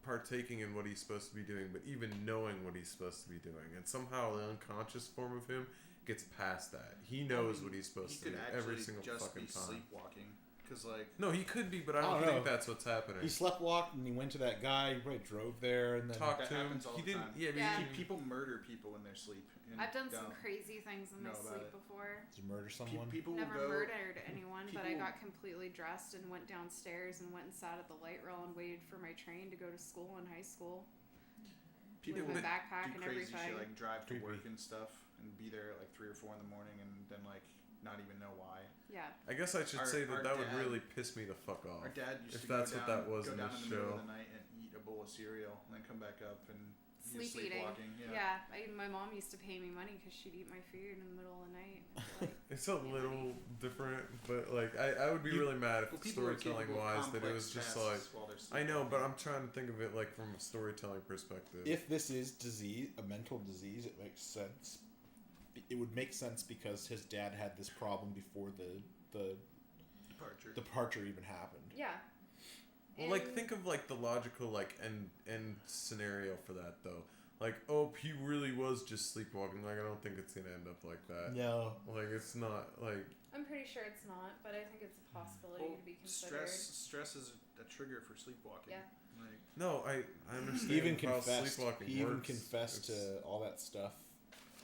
partaking in what he's supposed to be doing, but even knowing what he's supposed to be doing. And somehow the unconscious form of him gets past that. He knows what he's supposed to do every single fucking time. Sleepwalking, because like No, he could be, but I I don't don't think know. that's what's happening. he sleptwalked and he went to that guy. He probably drove there and then Talked That to him. happens all He the didn't. time. Yeah, but Yeah. he- people murder people in their sleep. And I've done some don't- crazy things in my know about sleep it. before. Did you murder someone. People will Never go. murdered anyone, but I people- got completely dressed and went downstairs and went and sat at the light rail and waited for my train to go to school in high school. People with my that backpack do and crazy everything. shit, like drive to Creepy. work and stuff, and be there at like 3 or 4 in the morning, and then like not even know why. Yeah. I guess I should Our- say that our that would dad- really piss me the fuck off. Our dad used If to that's go what down, that was go in down this in the middle show. of the night and eat a bowl of cereal, and then come back up and Sleep be eating. sleepwalking. Yeah. My mom used to pay me money because she'd eat my food in the middle of the night. I'd be like, It's a little different, but like I would be really mad if Well, people are storytelling capable of wise that it complex was just tasks like while they're I know, but sleepwalking. I'm trying to think of it like from a storytelling perspective. If this is a mental disease, it makes sense. It would make sense because his dad had this problem before the departure even happened. yeah. Well, like think of like the logical like end scenario for that though. Like, oh, he really was just sleepwalking. Like, I don't think it's gonna end up like that. No. Like, it's not like. I'm pretty sure it's not, but I think it's a possibility Well, to be considered. stress is a trigger for sleepwalking. Yeah. Like, No, I understand. He even how confessed. sleepwalking He even works. confessed It's- to all that stuff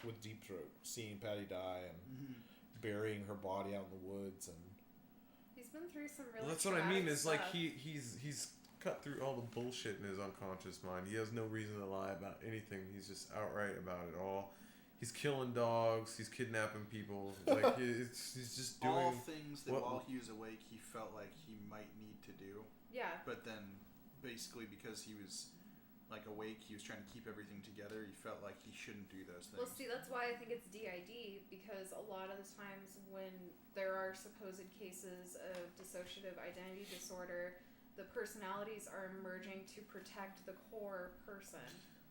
with Deep Throat, seeing Patty die and mm-hmm. burying her body out in the woods, and He's been through some really. Well, that's what I mean. traumatic Is like stuff. he's cut through all the bullshit in his unconscious mind. He has no reason to lie about anything. He's just outright about it all. He's killing dogs. He's kidnapping people. Like he's just doing all things that what- while he was awake he felt like he might need to do, Yeah. but then basically because he was like awake, he was trying to keep everything together. He felt like he shouldn't do those things. Well, see, that's why I think it's DID, because a lot of the times when there are supposed cases of dissociative identity disorder, the personalities are emerging to protect the core person.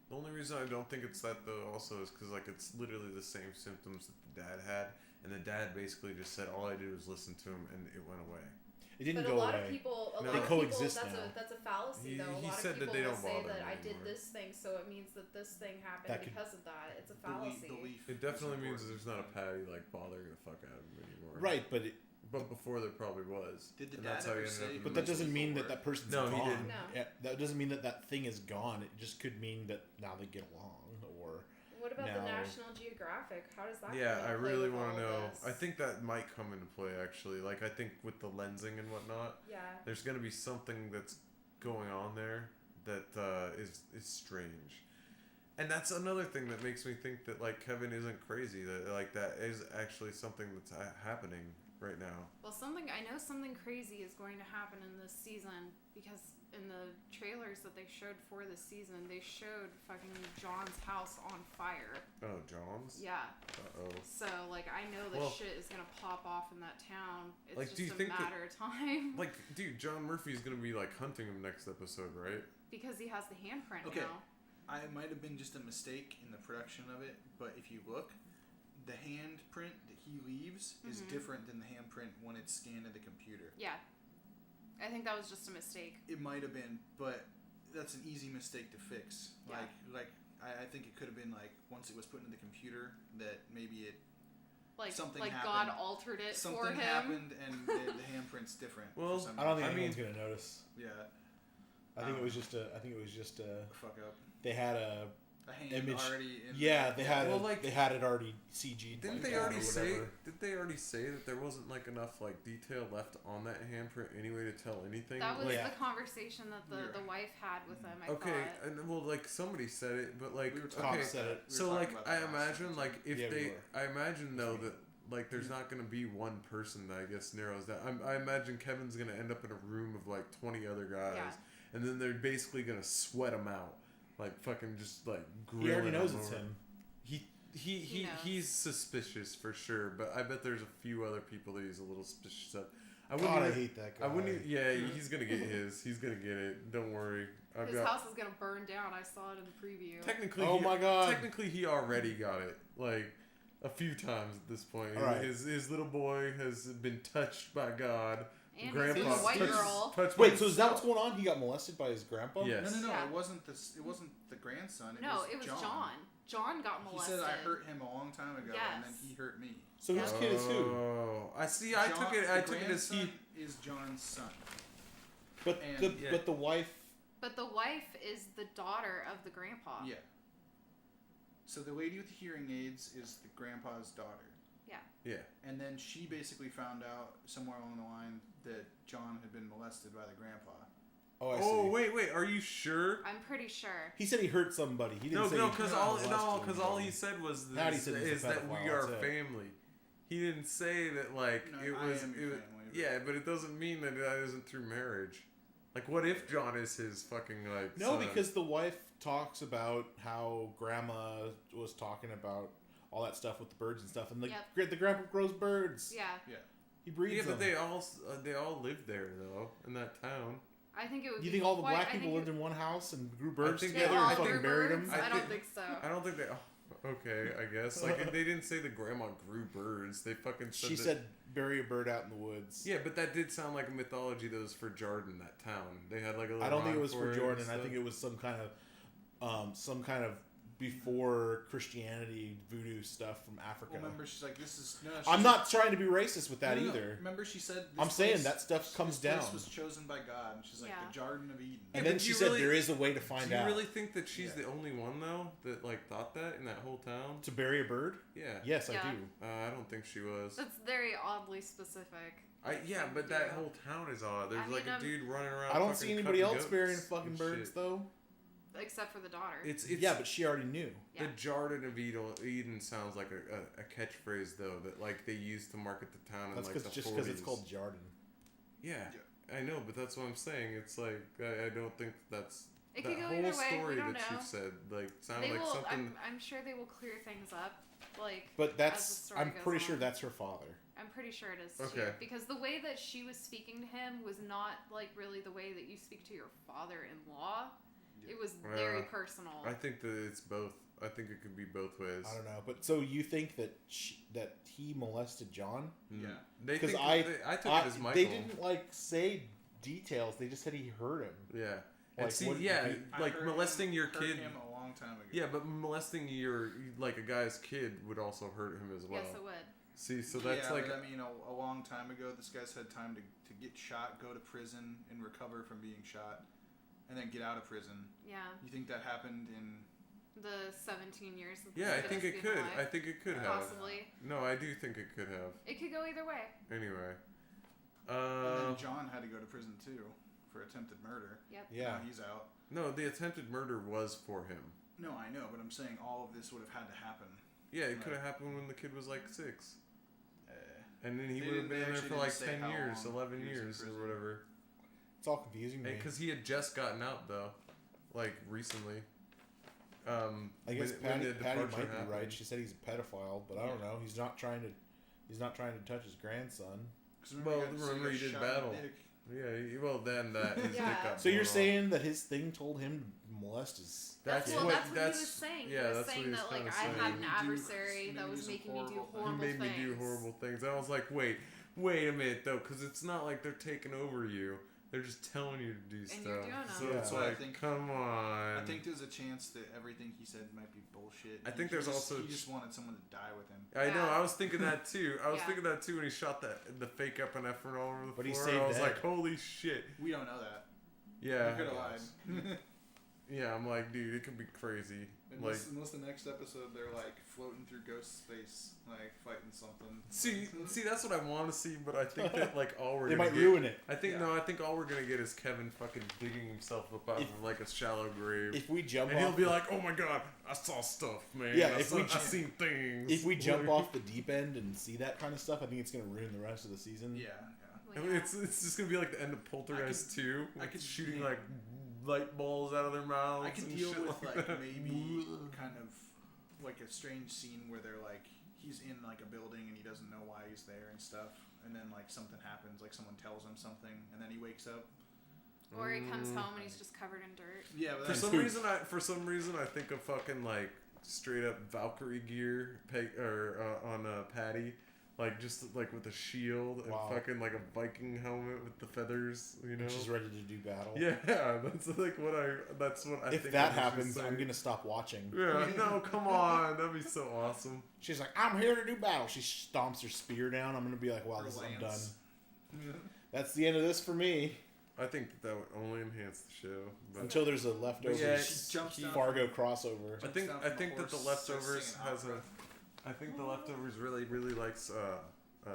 The only reason I don't think it's that though also is because like it's literally the same symptoms that the dad had, and the dad basically just said all I did was listen to him, and it went away. it didn't But go a lot away. of people, No. lot They of coexist people, now. that's a fallacy He- though. A he lot said of that people they will don't say bother that him I did anymore. this thing, so it means that this thing happened That could- because of that. It's a fallacy. Belief It definitely is means important. there's not a Patty like bothering the fuck out of him anymore. Right, but But before there probably was. Did the and dad that's how he ever ended say up in who but the that those doesn't mean people that were? that person's No, he gone. didn't. No. Yeah, that doesn't mean that that thing is gone. It just could mean that now they get along, or What about the No. National Geographic? How does that Yeah, come I into play really with want all to of know. this? I think that might come into play actually. Like I think with the lensing and whatnot, Yeah. there's gonna be something that's going on there that is strange. And that's another thing that makes me think that like Kevin isn't crazy. That like that is actually something that's happening right now. Well, I know something crazy is going to happen in this season, because in the trailers that they showed for this season, they showed fucking John's house on fire. Oh, John's. Yeah. Oh. So, like, I know that Well- shit is gonna pop off in that town. It's Like, just do you a think that- matter of time. Like, dude, John Murphy's gonna be like hunting him next episode, right? Because he has the handprint Okay. now. It might have been just a mistake in the production of it, but if you look, the handprint that he leaves is Mhm. different than the handprint when it's scanned at the computer. Yeah. I think that was just a mistake. It might have been, but that's an easy mistake to fix. Yeah. I think it could have been like once it was put into the computer that maybe it Like, Something God happened. altered it for something him. happened and the handprint's different. Well, for some I don't think reason. anyone's gonna notice. Yeah, I think it was just a. fuck up. They had a. A hand Image- already in Yeah, they had. Well, like- they had it already CG'd. Didn't like they that or already say? whatever. Did they already say that there wasn't like enough like detail left on that handprint anyway to tell anything? That was Like, Yeah. the conversation that We were- the wife had with him, I okay, thought. and well, like somebody said it, but like We were talking Tom okay, about said that. it. We were so talking like about I that last imagine episode. like if Yeah, we they, were. I imagine though me. that like there's not gonna be one person that I guess narrows down. I imagine Kevin's gonna end up in a room of like 20 other guys, Yeah. and then they're basically gonna sweat him out, like fucking just like grilling He already knows him it's over. him. He knows. He's suspicious for sure, but I bet there's a few other people that he's a little suspicious of. I God, I even- hate that guy. I wouldn't. Yeah, he's gonna get his. He's gonna get it. Don't worry. I've His got. house is gonna burn down. I saw it in the preview. Technically, Oh my God. Technically, he already got it. Like a few times at this point. All right. His little boy has been touched by God. And Grandpa he's a white touched- girl. touched Wait, by- so is that what's going on? He got molested by his grandpa? Yes. No. Yeah. It wasn't this. It wasn't the grandson. No, it was John. John got He molested. said I hurt him a long time ago, and then Yes. he hurt me. So whose kid is who? Oh, I see. I took it. I took it as he. grandson is John's son. But And- the Yeah. but the wife. But the wife is the daughter of the grandpa. Yeah. So the lady with the hearing aids is the grandpa's daughter, Yeah. and then she basically found out somewhere along the line that John had been molested by the grandpa, Oh, I Oh, see. wait. Are you sure? I'm pretty sure. He said he hurt somebody. He didn't No, say because all molested he said was Patty said he's a that we pedophile, are that's it. family. He didn't say that like No, it I was. am It your was family, but- yeah, but it doesn't mean that isn't through marriage. Like, what if John is his fucking like? No, son? because the wife talks about how grandma was talking about all that stuff with the birds and stuff, and the grandpa grows birds. Yeah. He breeds yeah, them. but they all lived there though in that town. I think it would. You be think all the quite, black I people think lived in one house and grew birds think they together all and grew fucking buried birds? them? I don't think so. I don't think they. Oh, okay, I guess. Like, they didn't say the grandma grew birds. They fucking said. She said bury a bird out in the woods. Yeah, but that did sound like a mythology that was for Jordan, that town. They had like a little. I don't think it rhyme was for it Jordan. and I stuff. think it was some kind of before Christianity voodoo stuff from Africa. Well, remember, she's like, this is... No, I'm not trying to be racist with that No. either. Remember, she said... I'm saying that stuff comes this place down. was chosen by God, and she's like, Yeah. the Garden of Eden. And Yeah, then but she you said really- there is a way to find Do you out. really think that she's Yeah. the only one though that like thought that in that whole town? To bury a bird? Yeah. Yes, Yeah. I do. I don't think she was. That's very oddly specific. Yeah, but that whole town is odd. There's I like mean, a dude running around. I don't fucking see anybody cutting else burying goats fucking and birds, shit. though. Except for the daughter. It's Yeah, but she already knew. the Yeah. Jordan of Eden sounds like a catchphrase though that like they used to market the town in That's like the just 40s. because it's called Jordan. Yeah, I know, but that's what I'm saying. It's like I don't think that's It that could go whole either way. story We don't that know. you said like sounded They like will. something. I'm sure they will clear things up. Like. But as that's... the story I'm goes pretty sure on. that's her father. I'm pretty sure it is Okay. too. Because the way that she was speaking to him was not like really the way that you speak to your father-in-law. It was very personal. I think that it's both. I think it could be both ways. I don't know. But so you think that that he molested John? Yeah. They Because think I took it as Michael. They didn't like say details. They just said he hurt him. Yeah. Like, And see, what- yeah, I like heard molesting your hurt kid. him a long time ago. Yeah, but molesting like a guy's kid would also hurt him as well. Yes, it would. See, so that's yeah, like but I mean, a long time ago, this guy's had time to get shot, go to prison, and recover from being shot, and then get out of prison. Yeah. You think that happened in... The 17 years. That yeah, I this think kid's it been could. alive. I think it could have. Possibly. No, I do think it could have. It could go either way. Anyway, and then John had to go to prison, too, for attempted murder. Yep. Yeah. Now he's out. no, the attempted murder was for him. No, I know, but I'm saying all of this would have had to happen. Yeah, it Right. could have happened when the kid was like 6. And then he They would have didn't- been they there actually for like didn't say 10 how years, long 11 he was in years, or prison. whatever. It's all confusing to me. Because he had just gotten out, though. Like, recently. I guess when the Patty departure might be happened. right. She said he's a pedophile, but I don't know. He's not trying to touch his grandson. Well, remember he did battle. Yeah, well, then his dick Yeah. got So you're blown off. saying that his thing told him to molest his... That's what what he was saying. Yeah, he was that's saying what he was that like kinda I saying. had an Maybe adversary do that was some making me do horrible things. horrible He made things. me do horrible things. I was like, wait a minute though, because it's not like they're taking over you. They're just telling you to do And stuff. you're doing So them. it's Yeah. I like, think- come on. I think there's a chance that everything he said might be bullshit. I think He there's just- also- He just wanted someone to die with him. I know. Yeah. I was thinking that too. I was Yeah. thinking that too when he shot the fake epinephrine all over the But he floor. stayed I was dead. like, holy shit. We don't know that. Yeah. He could have lied. Yeah. I'm like, dude, it could be crazy. Like, Unless the next episode they're like floating through ghost space, like fighting something. see, that's what I want to see. But I think that like all we're They gonna might get, ruin it. I think Yeah. no. I think all we're gonna get is Kevin fucking digging himself up out of like a shallow grave. If we jump And off... he'll be like, "Oh my god, I saw stuff, man. Yeah, I if we I seen things." If we jump off the deep end and see that kind of stuff, I think it's going to ruin the rest of the season. Yeah, I mean, it's just gonna be like the end of Poltergeist 2. I could shooting yeah. like light balls out of their mouths. I could and deal shit with like that. maybe kind of like a strange scene where they're like he's in like a building and he doesn't know why he's there and stuff, and then like something happens, like someone tells him something, and then he wakes up. Or he comes home and he's just covered in dirt. Yeah, but For that's some reason, I think of fucking like straight up Valkyrie gear, on Patty. Like, just, like, with a shield and Wow. fucking, like, a Viking helmet with the feathers, you know? And she's ready to do battle. Yeah, that's, like, what I If think that of when she's happens, I'm saying. going to stop watching. Yeah, no, come on. That'd be so awesome. She's like, I'm here to do battle. She stomps her spear down. I'm going to be like, wow, this is I'm done. Lance. That's the end of this for me. I think that would only enhance the show. But Until there's a leftovers Yeah, She jumps down Fargo crossover. I think down I from think the that the horse, starts leftovers singing has opera. I think the leftovers really likes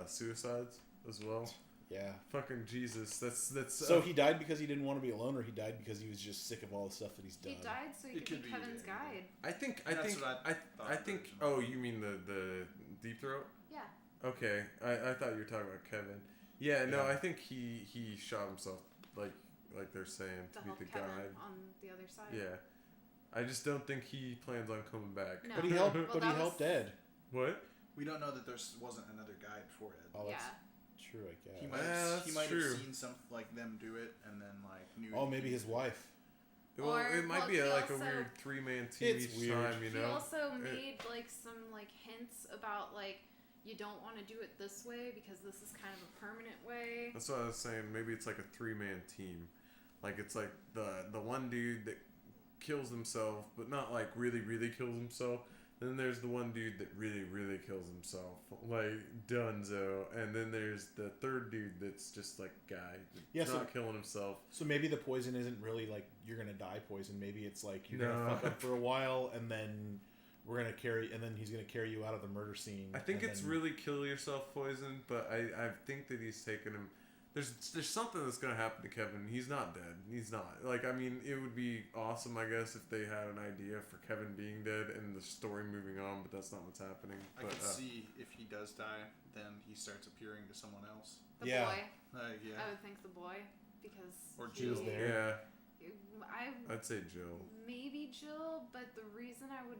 suicides as well. Yeah. Fucking Jesus. That's. So he died because he didn't want to be alone, or he died because he was just sick of all the stuff that he's done? He died so he It could could be be, Kevin's yeah. guide. I think. That's what I thought think. originally. Oh, you mean the deep throat? Yeah. Okay, I thought you were talking about Kevin. Yeah, no, Yeah. I think he shot himself like they're saying To to be help the Kevin guide. on the other side. Yeah, I just don't think he plans on coming back. No. But he helped. Well, but he that helped was- Ed. What? We don't know that there wasn't another guide for Ed. Oh, that's Yeah. true. I guess. He might, that's he might true. have seen some like them do it and then like knew. Oh, maybe his wife. Well, Or- it might well, be he like a also- weird 3-man team It's each weird. time, you He know. also made like some like hints about like you don't want to do it this way because this is kind of a permanent way. That's what I was saying. Maybe it's like a 3-man team. Like it's like the one dude that kills himself, but not like really kills himself. Then there's the one dude that really kills himself, like Dunzo, and then there's the third dude that's just like guy that's Yeah, so- not killing himself. So maybe the poison isn't really like you're gonna die poison. Maybe it's like you're No. gonna fuck up for a while, and then he's gonna carry you out of the murder scene. I think and it's then- really kill yourself poison, but I think that he's taken him. There's something that's gonna happen to Kevin. He's not dead. He's not. Like, I mean, it would be awesome, I guess, if they had an idea for Kevin being dead and the story moving on, but that's not what's happening. I But could see if he does die, then he starts appearing to someone else. The Yeah. boy. Yeah. I would think the boy because Or he- Jill's there. I'd say Jill. Maybe Jill, but the reason I would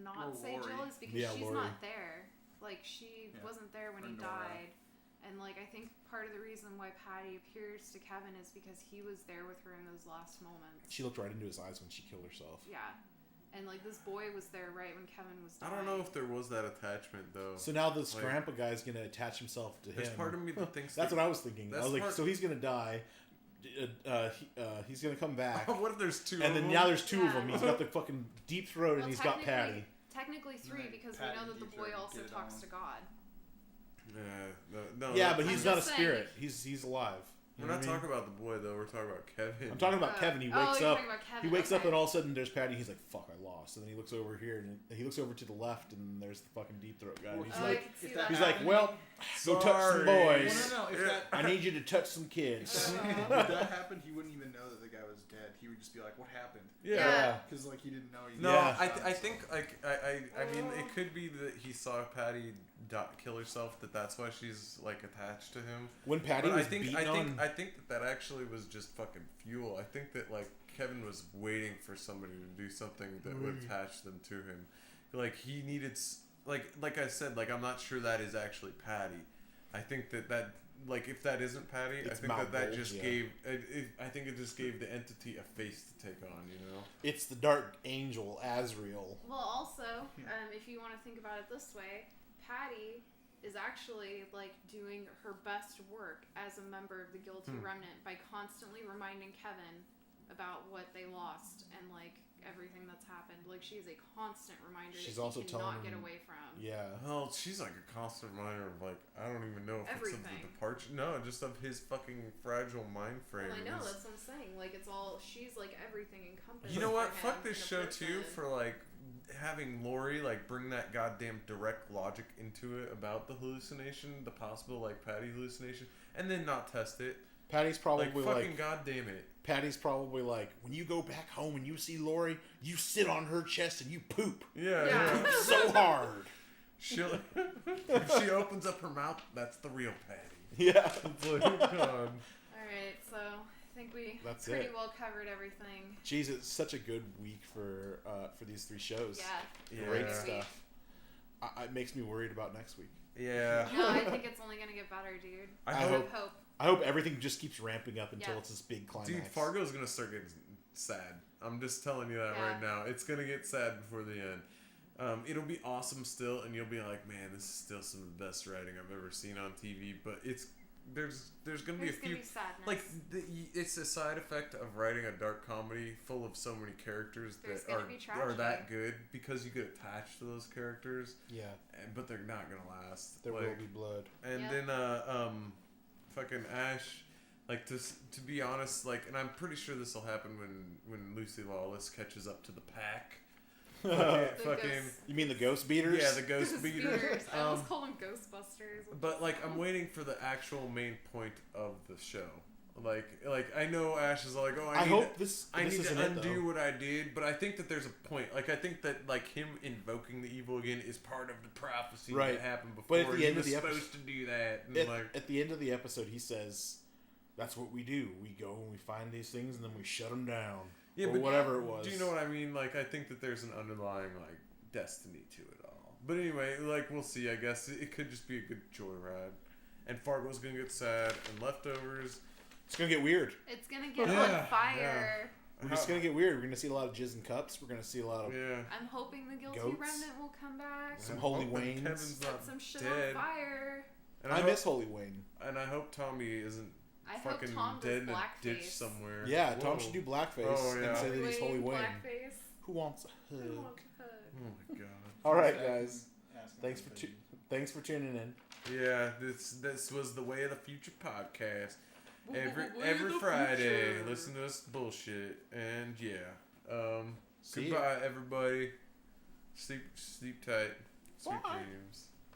not Or say Lori. Jill is because Yeah, she's Lori. not there. Like she Yeah. wasn't there when Or he Nora. died. And like I think part of the reason why Patty appears to Kevin is because he was there with her in those last moments. She looked right into his eyes when she killed herself. Yeah. And like this boy was there right when Kevin was I dying. don't know if there was that attachment though. So now this Like- grandpa guy's gonna attach himself to There's him. part of me that thinks That's that- what I was thinking. I that's was like, part- so he's gonna die. He's gonna come back, what if there's two? and of then them? now there's two of Yeah. them. He's got the fucking deep throat, and Well, he's got Patty. Technically three Right, because Patty we know that the deep boy throat, also get it talks on. to God. No, Yeah, but I'm he's not a just saying- spirit. He's alive. You we're know not what I mean? talking about the boy though. We're talking about Kevin. I'm talking about Kevin. He Oh, wakes you're up. talking about Kevin. He wakes up, okay. and all of a sudden there's Patty. He's like, "Fuck, I lost." And then he looks over here, and he looks over to the left, and there's the fucking deep throat guy. And he's Oh, I like, can see if that. that he's like, happened- "Well, go touch some Sorry. boys. Well, no. If Yeah. that I need you to touch some kids." if that happened, he wouldn't even know that the guy was dead. He would just be like, "What happened?" Yeah. Because like he didn't know. He No, Yeah. I think like I mean it could be that he saw Patty kill herself. That's why she's like attached to him. When Patty But was I think beaten on, I think that actually was just fucking fuel. I think that like Kevin was waiting for somebody to do something that would attach them to him. Like he needed like I said, like I'm not sure that is actually Patty. I think that like if that isn't Patty, I It's think Mount that Gold, just yeah. gave I think it just gave the entity a face to take on. You know. it's the dark angel Azrael. Well, also, if you want to think about it this way, Patty is actually like doing her best work as a member of the Guilty Remnant by constantly reminding Kevin about what they lost and like everything that's happened. Like she's a constant reminder She's that also he telling cannot get him- away from. Yeah. Well, she's like a constant reminder of like I don't even know if it's of Everything. the departure. No, just of his fucking fragile mind frame. Well, I know His- that's what I'm saying. Like it's all she's like everything encompassed. You know what? for him Fuck this in a show person. too for like having Lori like bring that goddamn direct logic into it about the hallucination, the possible like Patty hallucination, and then not test it. Patty's probably Like like, fucking goddamn it. Patty's probably like, when you go back home and you see Lori, you sit on her chest and you poop. Yeah. Yeah. yeah. So hard. She'll if she opens up her mouth, that's the real Patty. Yeah. It's like, oh, God. All right, so I think we That's pretty it. well covered everything. Jeez, it's such a good week for these three shows. Yeah. Great Yeah. stuff. It makes me worried about next week. Yeah. No, I think it's only gonna get better, dude. I hope- hope. I hope everything just keeps ramping up until Yeah. it's this big climax. Dude, Fargo's gonna start getting sad. I'm just telling you that Yeah. right now. It's gonna get sad before the end. It'll be awesome still, and you'll be like, man, this is still some of the best writing I've ever seen on TV. But there's gonna be a There's few gonna be sadness. like it's a side effect of writing a dark comedy full of so many characters There's that gonna be are that tragedy. good because you get attached to those characters, Yeah, but they're not gonna last. there like, will be blood. and Yep. then fucking Ash, like to be honest, like, and I'm pretty sure this will happen when Lucy Lawless catches up to the pack. fucking. You mean the ghost beaters? Yeah, the ghost beaters. I almost call them Ghostbusters. But like, I'm waiting for the actual main point of the show. Like I know Ash is like, oh, I hope need isn't to it, undo though. what I did, but I think that there's a point. Like, I think that like him invoking the evil again is part of the prophecy Right. that happened before. But at the end of the supposed to do that. And at the end of the episode, he says, "That's what we do. We go and we find these things, and then we shut them down." yeah, or but whatever it was. Do you know what I mean? Like, I think that there's an underlying like destiny to it all. But anyway, like we'll see. I guess it could just be a good joyride, and Fargo's gonna get sad, and Leftovers. It's gonna get weird. It's gonna get Yeah, on fire. We're just gonna get weird. We're gonna see a lot of jizz and cups. We're gonna see a lot of I'm hoping the guilty Goats. remnant will come back. Some holy hoping Waynes. Kevin's Set not some shit dead. on fire. And I hope, miss Holy Wayne. And I hope Tommy isn't I hope fucking Tom does dead in a ditch blackface. somewhere. Yeah, Tom Whoa. should do blackface Oh, yeah. and say that he's Holy Wayne. Blackface. Who wants a Who hug? wants a hug? Oh my god. All right, guys. Asking Thanks for for the- thanks for tuning in. Yeah, this was the Way of the Future podcast. Way of Every the Friday, future. listen to us bullshit, and See ya. goodbye everybody. Sleep tight. Sweet Bye. dreams.